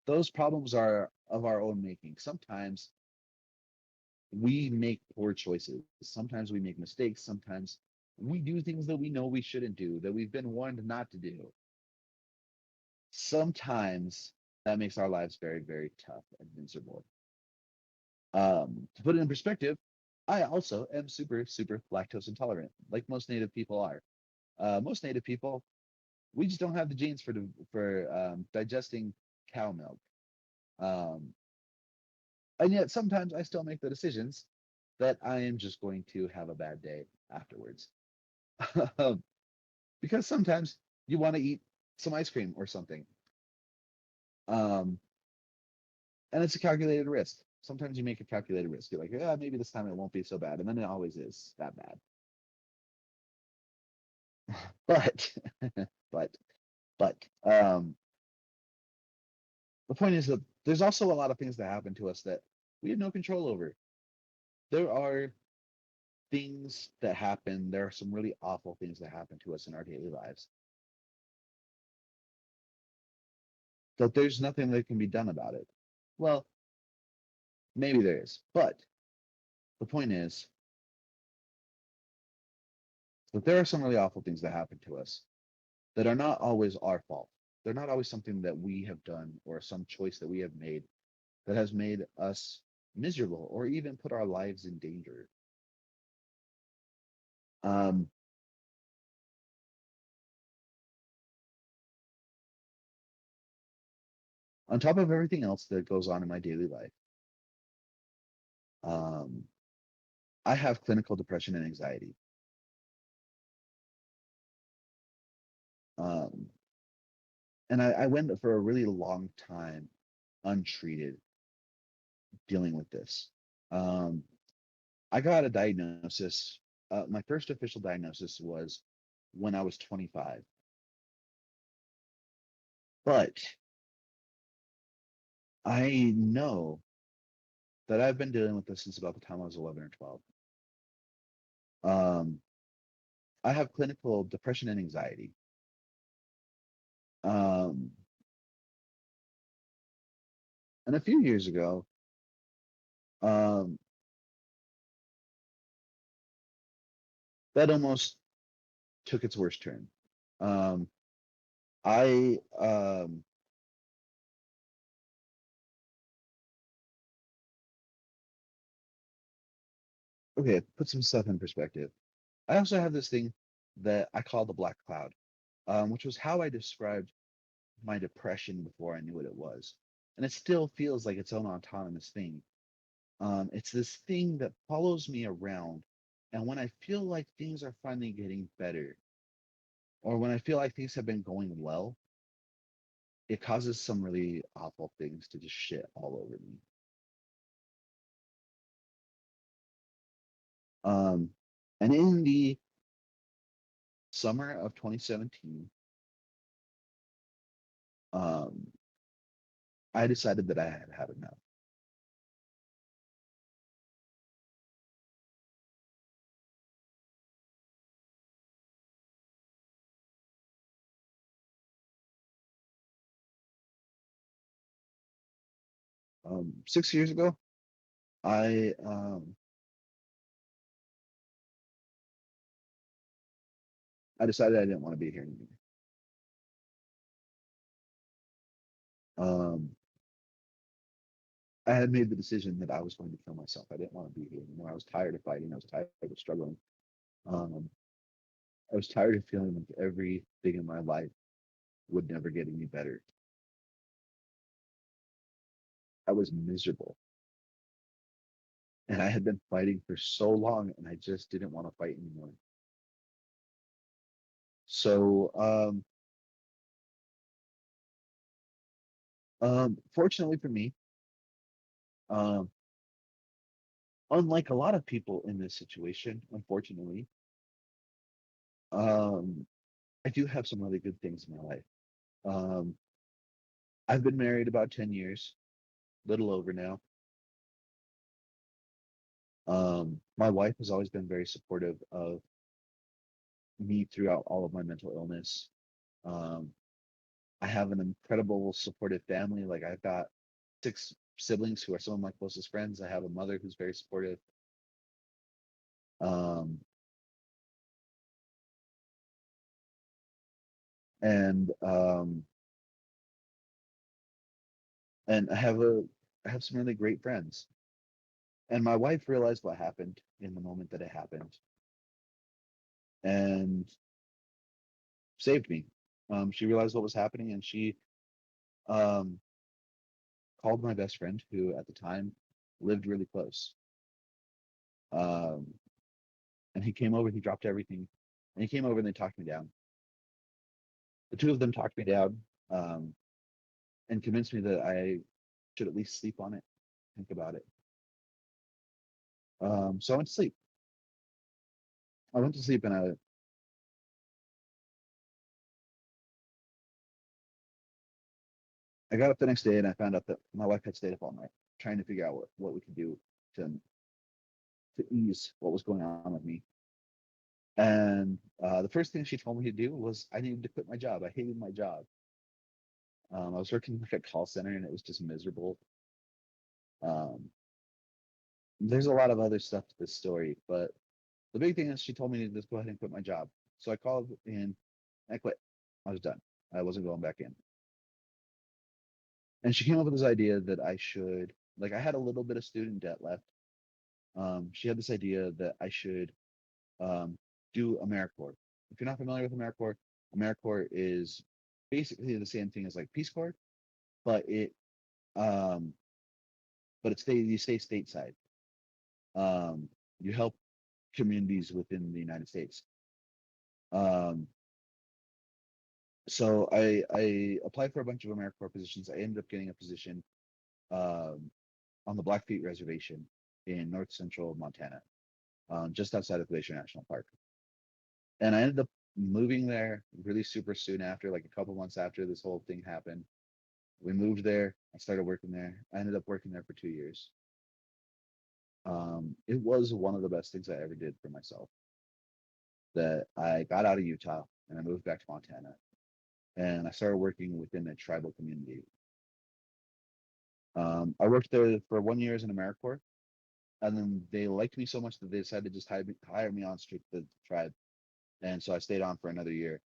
those problems are of our own making. Sometimes we make poor choices. Sometimes we make mistakes. Sometimes we do things that we know we shouldn't do, that we've been warned not to do. Sometimes that makes our lives very, very tough and miserable. To put it in perspective, I also am super, super lactose intolerant, like most Native people are. Most Native people, we just don't have the genes for digesting cow milk. Um, and yet sometimes I still make the decisions that I am just going to have a bad day afterwards. Because sometimes you want to eat some ice cream or something. Um, and it's a calculated risk. Sometimes you make a calculated risk. You're like, yeah, maybe this time it won't be so bad. And then it always is that bad. But, but, but, the point is that there's also a lot of things that happen to us that we have no control over. There are things that happen. There are some really awful things that happen to us in our daily lives that there's nothing that can be done about it. Well, maybe there is, but the point is But there are some really awful things that happen to us that are not always our fault. They're not always something that we have done or some choice that we have made that has made us miserable or even put our lives in danger. Um, on top of everything else that goes on in my daily life, um, I have clinical depression and anxiety. Um, and I went for a really long time untreated dealing with this. Um, I got a diagnosis. My first official diagnosis was when I was 25. But I know that I've been dealing with this since about the time I was 11 or 12. Um, I have clinical depression and anxiety. Um, and a few years ago, um, that almost took its worst turn. Um, I okay, put some stuff in perspective. I also have this thing that I call the black cloud, which was how I described my depression before I knew what it was. And it still feels like its own autonomous thing. It's this thing that follows me around. And when I feel like things are finally getting better, or when I feel like things have been going well, it causes some really awful things to just shit all over me. Um, and in the summer of 2017, um, I decided that I had had enough. 6 years ago, I um, I decided I didn't want to be here anymore. Um, I had made the decision that I was going to kill myself. I didn't want to be here anymore. I was tired of fighting. I was tired of struggling. Um, I was tired of feeling like everything in my life would never get any better. I was miserable. And I had been fighting for so long and I just didn't want to fight anymore. So, fortunately for me, um, unlike a lot of people in this situation, unfortunately, um, I do have some really good things in my life. Um, I've been married about 10 years, little over now. My wife has always been very supportive of me throughout all of my mental illness. Um, I have an incredible supportive family. Like I've got 6 siblings who are some of my closest friends. I have a mother who's very supportive. Um, and and I have some really great friends. And my wife realized what happened in the moment that it happened and saved me. She realized what was happening and she um, called my best friend, who at the time lived really close. Um, and he came over, he dropped everything, and he came over and they talked me down. The two of them talked me down um, and convinced me that I should at least sleep on it, think about it. So I went to sleep. I went to sleep and I got up the next day and I found out that my wife had stayed up all night trying to figure out what we could do to to ease what was going on with me. And the first thing she told me to do was I needed to quit my job. I hated my job. I was working like a call center and it was just miserable. Um, there's a lot of other stuff to this story, but The big thing is she told me to just go ahead and quit my job. So I called in, I quit. I was done. I wasn't going back in. And she came up with this idea that I should, like, I had a little bit of student debt left. She had this idea that I should um, do AmeriCorps. If you're not familiar with AmeriCorps, AmeriCorps is basically the same thing as like Peace Corps, but um, you stay stateside. Um, you help communities within the United States. Um, so I applied for a bunch of AmeriCorps positions. I ended up getting a position um, on the Blackfeet Reservation in north central Montana, just outside of Glacier National Park. And I ended up moving there really super soon after, like a couple months after this whole thing happened. We moved there. I started working there. I ended up working there for 2 years. It was one of the best things I ever did for myself. That I got out of Utah and I moved back to Montana, and I started working within a tribal community. I worked there for 1 year as an AmeriCorps, and then they liked me so much that they decided to just hire me on straight to the tribe, and so I stayed on for another year.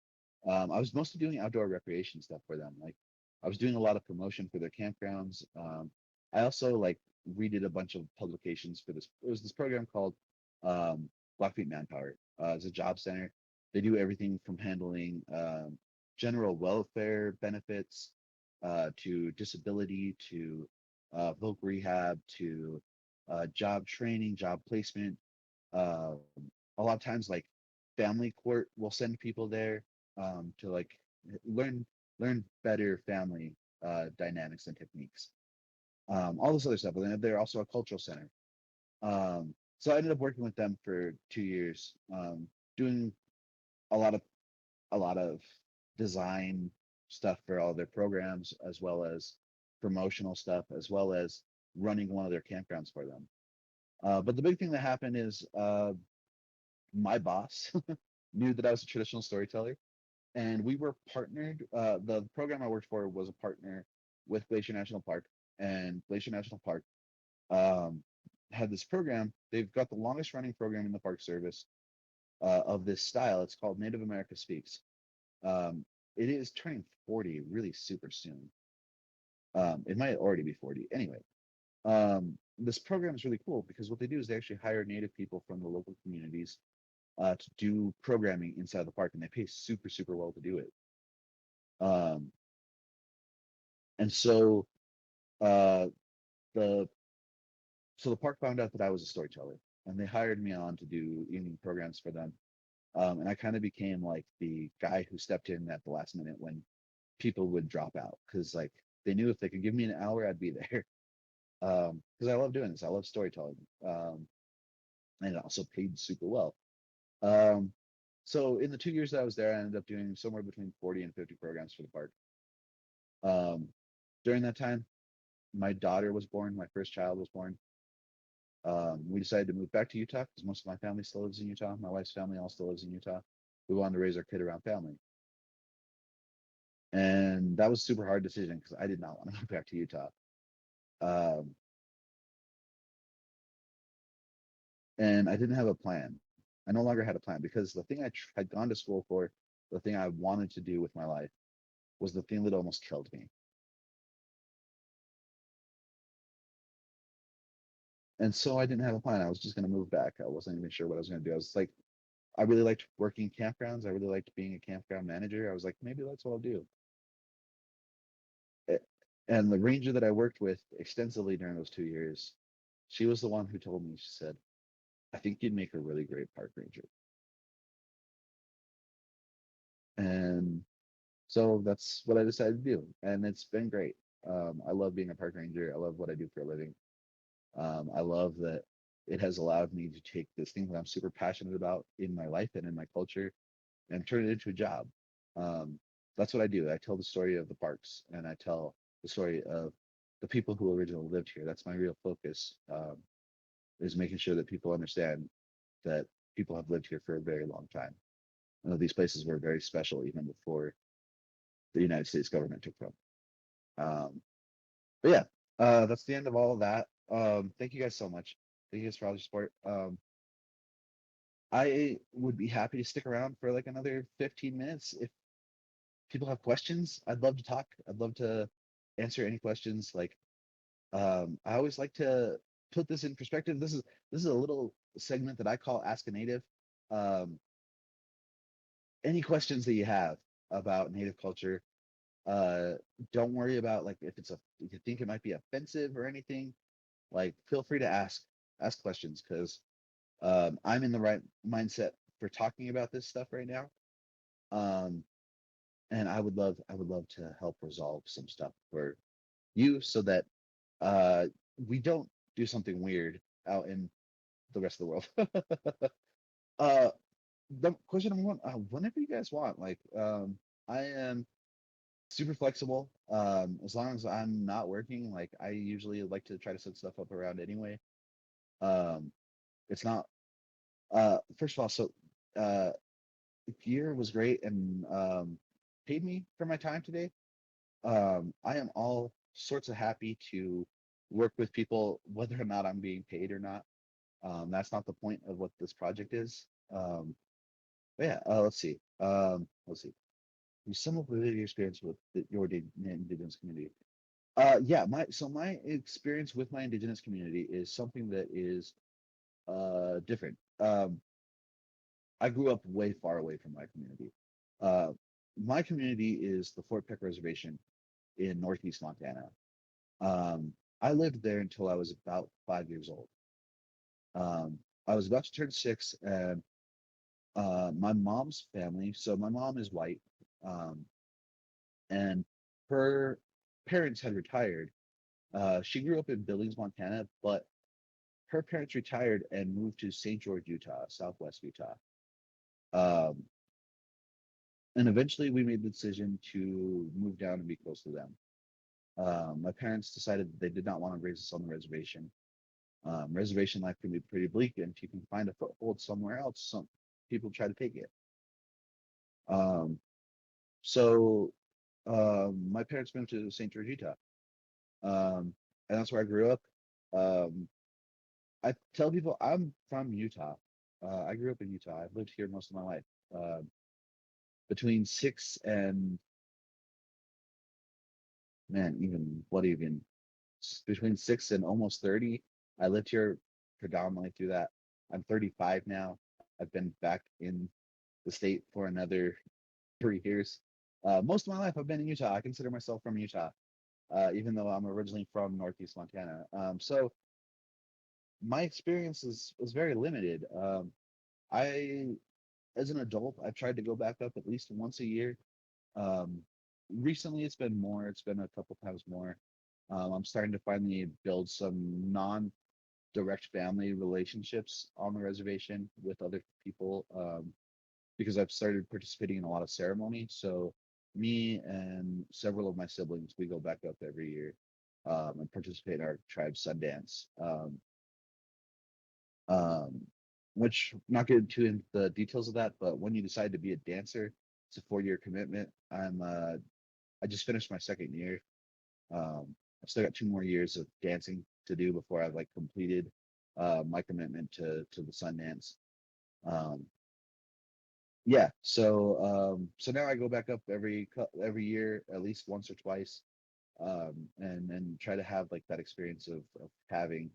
I was mostly doing outdoor recreation stuff for them. Like I was doing a lot of promotion for their campgrounds. I also like redid a bunch of publications for this. It was this program called um, Blackfeet Manpower. It's a job center. They do everything from handling general welfare benefits to disability to voc rehab to job training, job placement. Uh, a lot of times, like family court will send people there to like learn learn better family dynamics and techniques. All this other stuff. And then they're also a cultural center. So I ended up working with them for 2 years, doing a lot of a lot of design stuff for all their programs, as well as promotional stuff, as well as running one of their campgrounds for them. But the big thing that happened is my boss knew that I was a traditional storyteller, and we were partnered. The program I worked for was a partner with Glacier National Park, and Glacier National Park um, had this program. They've got the longest running program in the Park Service of this style. It's called Native America Speaks. Um, it is turning 40 really super soon. It might already be 40. Anyway, this program is really cool because what they do is they actually hire Native people from the local communities to do programming inside the park, and they pay super, super well to do it. Um, and so uh, the the park found out that I was a storyteller, and they hired me on to do evening programs for them. And I kind of became like the guy who stepped in at the last minute when people would drop out because like they knew if they could give me an hour, I'd be there. Because I love doing this. I love storytelling, and it also paid super well. Um, so in the 2 years that I was there, I ended up doing somewhere between 40 and 50 programs for the park. Um, during that time, my daughter was born. My first child was born. We decided to move back to Utah because most of my family still lives in Utah. My wife's family all still lives in Utah. We wanted to raise our kid around family, and that was a super hard decision because I did not want to move back to Utah. Um, and I didn't have a plan. I no longer had a plan because the thing had gone to school for, the thing I wanted to do with my life, was the thing that almost killed me. And so I didn't have a plan. I was just going to move back. I wasn't even sure what I was going to do. I was like, I really liked working campgrounds. I really liked being a campground manager. I was like, maybe that's what I'll do. A- And the ranger that I worked with extensively during those 2 years, she was the one who told me, she said, I think you'd make a really great park ranger. And so that's what I decided to do. And it's been great. I love being a park ranger. I love what I do for a living. I love that it has allowed me to take this thing that I'm super passionate about in my life and in my culture and turn it into a job. Um, that's what I do. I tell the story of the parks, and I tell the story of the people who originally lived here. That's my real focus, is making sure that people understand that people have lived here for a very long time. These places were very special even before the United States government took them. Um, but yeah, that's the end of all of that. Thank you guys so much. Thank you guys for all your support. I would be happy to stick around for like another 15 minutes if people have questions. I'd love to talk. I'd love to answer any questions. Like, I always like to put this in perspective. This is a little segment that I call Ask a Native. Um, any questions that you have about Native culture, uh, don't worry about like if you think it might be offensive or anything. Like, feel free to ask questions because I'm in the right mindset for talking about this stuff right now. Um, and I would love to help resolve some stuff for you so that uh, we don't do something weird out in the rest of the world. uh, the question number one, whenever you guys want, like, I am super flexible. As long as I'm not working, like, I usually like to try to set stuff up around anyway. Um, it's not, first of all, so, uh, Gear was great and paid me for my time today. I am all sorts of happy to work with people, whether or not I'm being paid or not. That's not the point of what this project is. But yeah, let's see. Let's see. Some of your experience with your indigenous community. Yeah, my experience with my indigenous community is something that is different. I grew up way far away from my community. Uh, my community is the Fort Peck Reservation in Northeast Montana. Um, I lived there until I was about 5 years old. I was about to turn six, and my mom's family. So my mom is white, um, and her parents had retired. She grew up in Billings, Montana, but her parents retired and moved to St. George, Utah, Southwest Utah. Um, and eventually, we made the decision to move down and be close to them. My parents decided that they did not want to raise us on the reservation. Reservation life can be pretty bleak, and if you can find a foothold somewhere else, some people try to take it. Um, so my parents moved to St. George, Utah, and that's where I grew up. Um, I tell people I'm from Utah. I grew up in Utah. I've lived here most of my life. Uh, between six and man, even what even between six and almost 30, I lived here predominantly through that. I'm 35 now. I've been back in the state for another 3 years. Most of my life I've been in Utah. I consider myself from Utah, even though I'm originally from Northeast Montana. So my experience is was very limited. I, as an adult, I've tried to go back up at least once a year. Um, Recently, it's been more. It's been a couple times more. I'm starting to finally build some non-direct family relationships on the reservation with other people because I've started participating in a lot of ceremony. So me and several of my siblings, we go back up every year and participate in our tribe Sundance. Um, which not get into in the details of that, but when you decide to be a dancer, it's a 4 year commitment. I just finished my second year. I've still got 2 more years of dancing to do before I've like completed my commitment to the Sundance. Um, yeah, so now I go back up every year at least once or twice, and try to have like that experience of having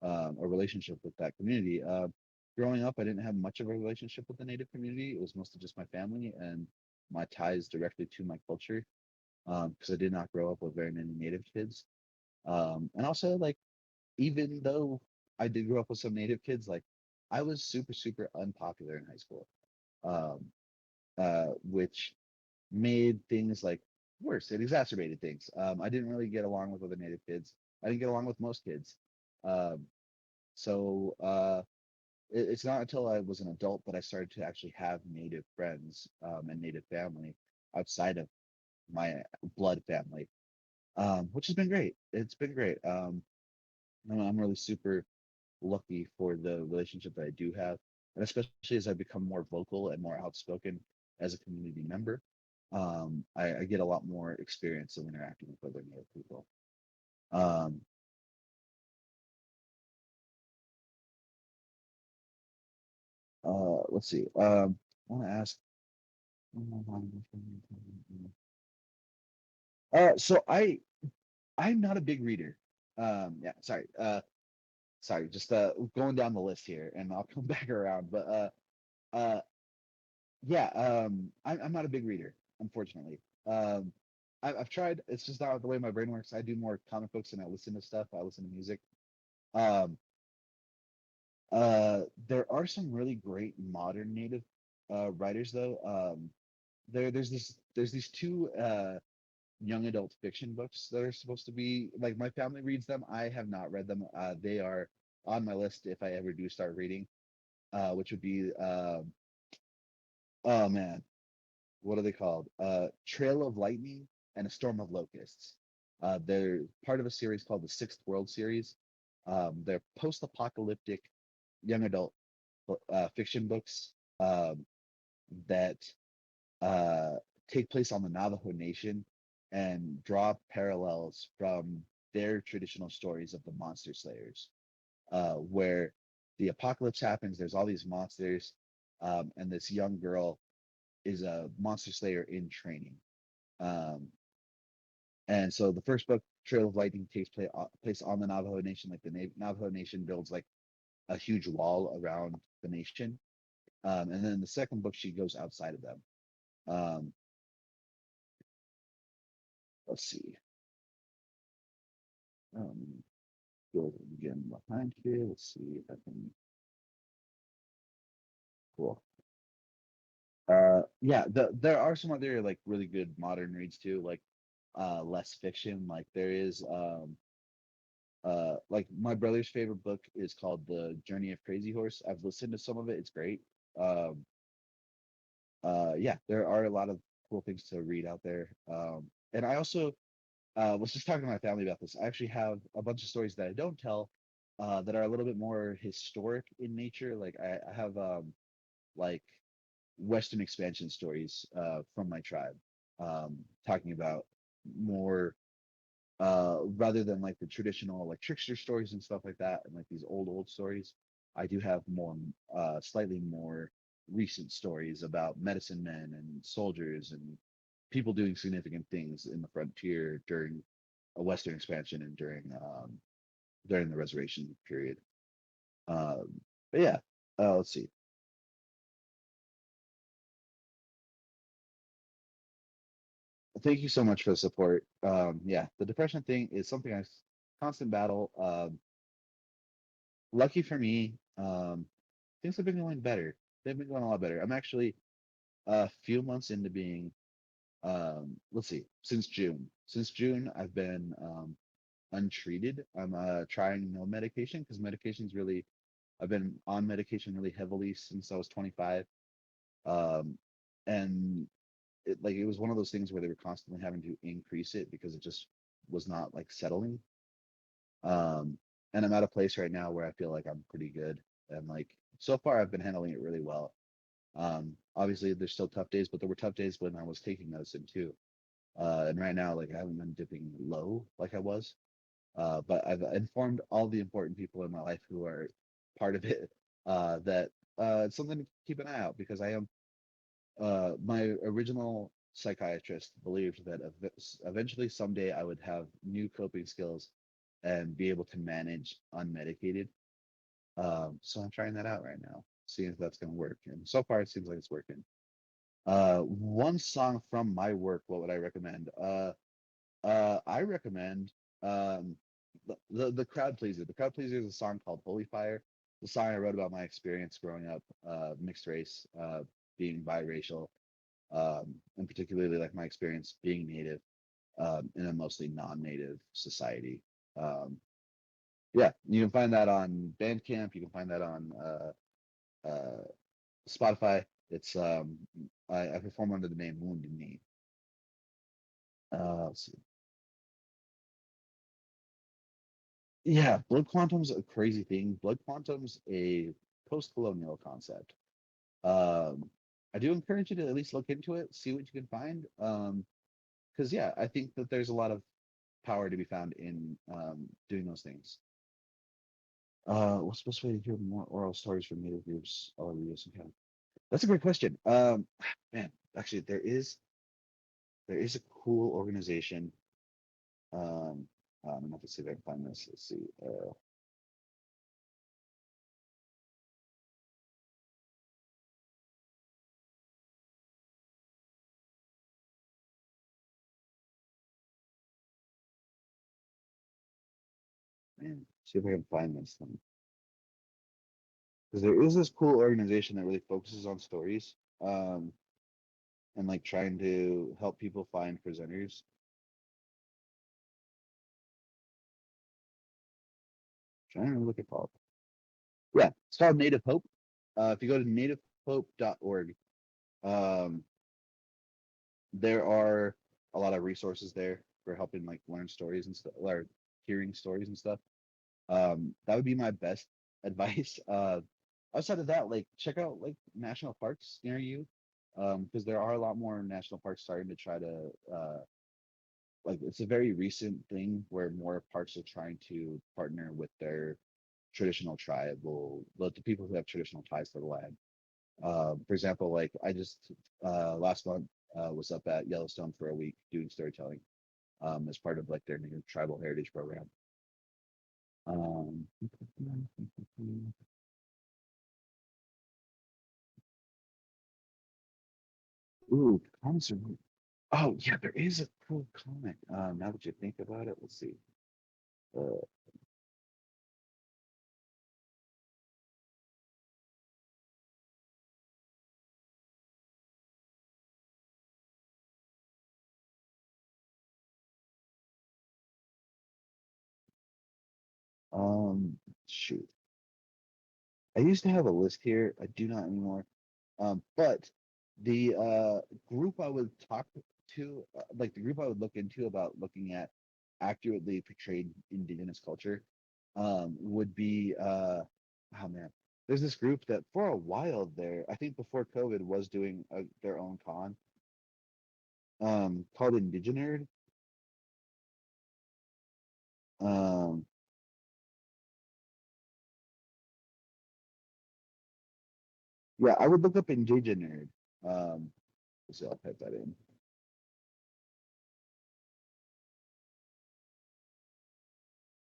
a relationship with that community. Growing up, I didn't have much of a relationship with the Native community. It was mostly just my family and my ties directly to my culture, because I did not grow up with very many Native kids. And also, like, even though I did grow up with some Native kids, like, I was super, super unpopular in high school, um, which made things like worse. It exacerbated things. I didn't really get along with other Native kids. I didn't get along with most kids. Um, so it's not until I was an adult that I started to actually have Native friends and Native family outside of my blood family, which has been great. It's been great. I'm really super lucky for the relationship that I do have, and especially as I become more vocal and more outspoken as a community member, I get a lot more experience of interacting with other Native people. Um, Let's see. I want to ask. So I'm not a big reader. Yeah, sorry. Sorry, just going down the list here, and I'll come back around. But uh, yeah, I'm not a big reader, unfortunately. I've tried. It's just not the way my brain works. I do more comic books and I listen to stuff. I listen to music. Um, there are some really great modern native writers, though. There's these two young adult fiction books that are supposed to be like my family reads them. I have not read them. They are on my list if I ever do start reading, which would be oh man, what are they called? Trail of Lightning and A Storm of Locusts. They're part of a series called the Sixth World series. They're post-apocalyptic young adult fiction books that uh, take place on the Navajo Nation and draw parallels from their traditional stories of the monster slayers, where the apocalypse happens. There's all these monsters, and this young girl is a monster slayer in training. Um, and so the first book, Trail of Lightning, takes place on the Navajo Nation. Like the Navajo Nation builds like a huge wall around the nation. And then the second book, she goes outside of them. Um, let's see. Um, go again behind here. Let's see if I can. Cool. Yeah, there are some other like really good modern reads too, like less fiction. Like there is like my brother's favorite book is called The Journey of Crazy Horse. I've listened to some of it. It's great. Um, yeah, there are a lot of cool things to read out there. And I also was just talking to my family about this. I actually have a bunch of stories that I don't tell that are a little bit more historic in nature. Like I have like Western expansion stories from my tribe, talking about more rather than like the traditional like trickster stories and stuff like that, and like these old stories. I do have more, slightly more recent stories about medicine men and soldiers and people doing significant things in the frontier during a Western expansion and during the Reservation period. But yeah, let's see. Thank you so much for the support. Yeah, the depression thing is something I constant battle. Lucky for me, things have been going better. They've been going a lot better. I'm actually a few months into being, let's see, since June. Since June, I've been untreated. I'm trying no medication because medication's really, I've been on medication really heavily since I was 25. Um, and it was one of those things where they were constantly having to increase it because it just was not like settling. Um, and I'm at a place right now where I feel like I'm pretty good. And like so far I've been handling it really well. Obviously there's still tough days, but there were tough days when I was taking medicine too. And right now, like I haven't been dipping low like I was. But I've informed all the important people in my life who are part of it that it's something to keep an eye out because I am my original psychiatrist believed that eventually someday I would have new coping skills and be able to manage unmedicated. So I'm trying that out right now, seeing if that's going to work. And so far, it seems like it's working. One song from my work, what would I recommend? I recommend um, the Crowd Pleaser. The Crowd Pleaser is a song called Holy Fire. The song I wrote about my experience growing up, mixed race, being biracial, and particularly like my experience being native in a mostly non-native society. Um, yeah, you can find that on Bandcamp. You can find that on uh, Spotify. It's I perform under the name Wounded Knee. Let's see. Yeah, blood quantum's a crazy thing. Blood quantum's a post-colonial concept. Um, I do encourage you to at least look into it, see what you can find. Because yeah, I think that there's a lot of power to be found in doing those things. What's the best way to hear more oral stories from native groups or videos and That's a great question. Man, actually, there is a cool organization. Um, I'm gonna have to see if I can find this. Let's see. Man, see if I can find this thing because there is this cool organization that really focuses on stories. And like trying to help people find presenters. Trying to look it up. Yeah, it's called Native Hope. If you go to nativehope.org, um, there are a lot of resources there for helping like learn stories and stuff, or hearing stories and stuff. That would be my best advice. Outside of that, like check out like national parks near you, because there are a lot more national parks starting to try to like it's a very recent thing where more parks are trying to partner with their traditional tribal, the people who have traditional ties to the land. For example, like I just last month was up at Yellowstone for a week doing storytelling as part of like their new tribal heritage program. Um, ooh, comics are. Oh yeah, there is a cool comic. Now that you think about it, let's see. Uh, shoot. I used to have a list here. I do not anymore. But the group I would talk to, like the group I would look into about looking at accurately portrayed indigenous culture, would be oh man, there's this group that for a while there, I think before COVID, was doing their own con, called Indigenerd. Um, yeah, I would look up Indigenerd. Um, so I'll type that in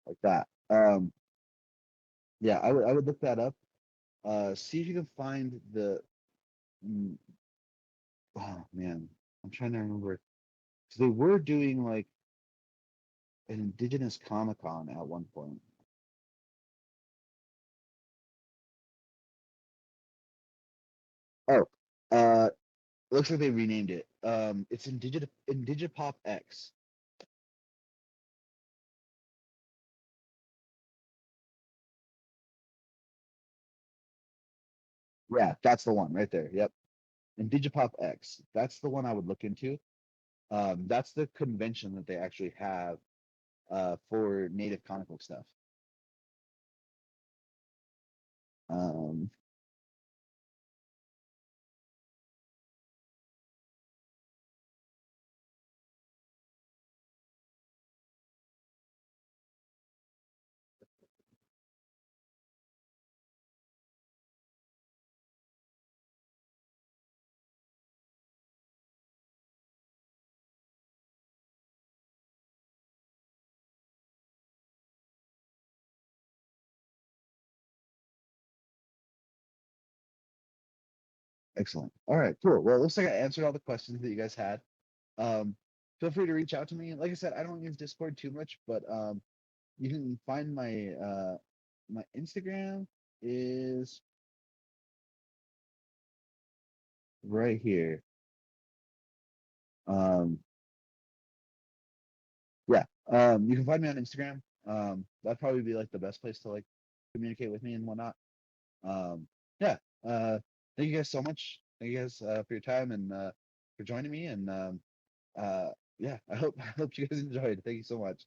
like that. Yeah, I would look that up. See if you can find the. mm, Oh man, I'm trying to remember. So they were doing like an Indigenous Comic Con at one point. Oh, looks like they renamed it. It's Indigipop X. Yeah, that's the one right there. Yep, Indigipop X. That's the one I would look into. That's the convention that they actually have for native comic book stuff. Um, Excellent. All right, cool. Well, it looks like I answered all the questions that you guys had. Um, Feel free to reach out to me. Like I said, I don't use Discord too much, but you can find my Instagram is right here. Um, yeah. You can find me on Instagram. That'd probably be like the best place to like communicate with me and whatnot. Um, yeah. Thank you guys so much. Thank you guys for your time and for joining me. And uh, yeah, I hope you guys enjoyed. Thank you so much.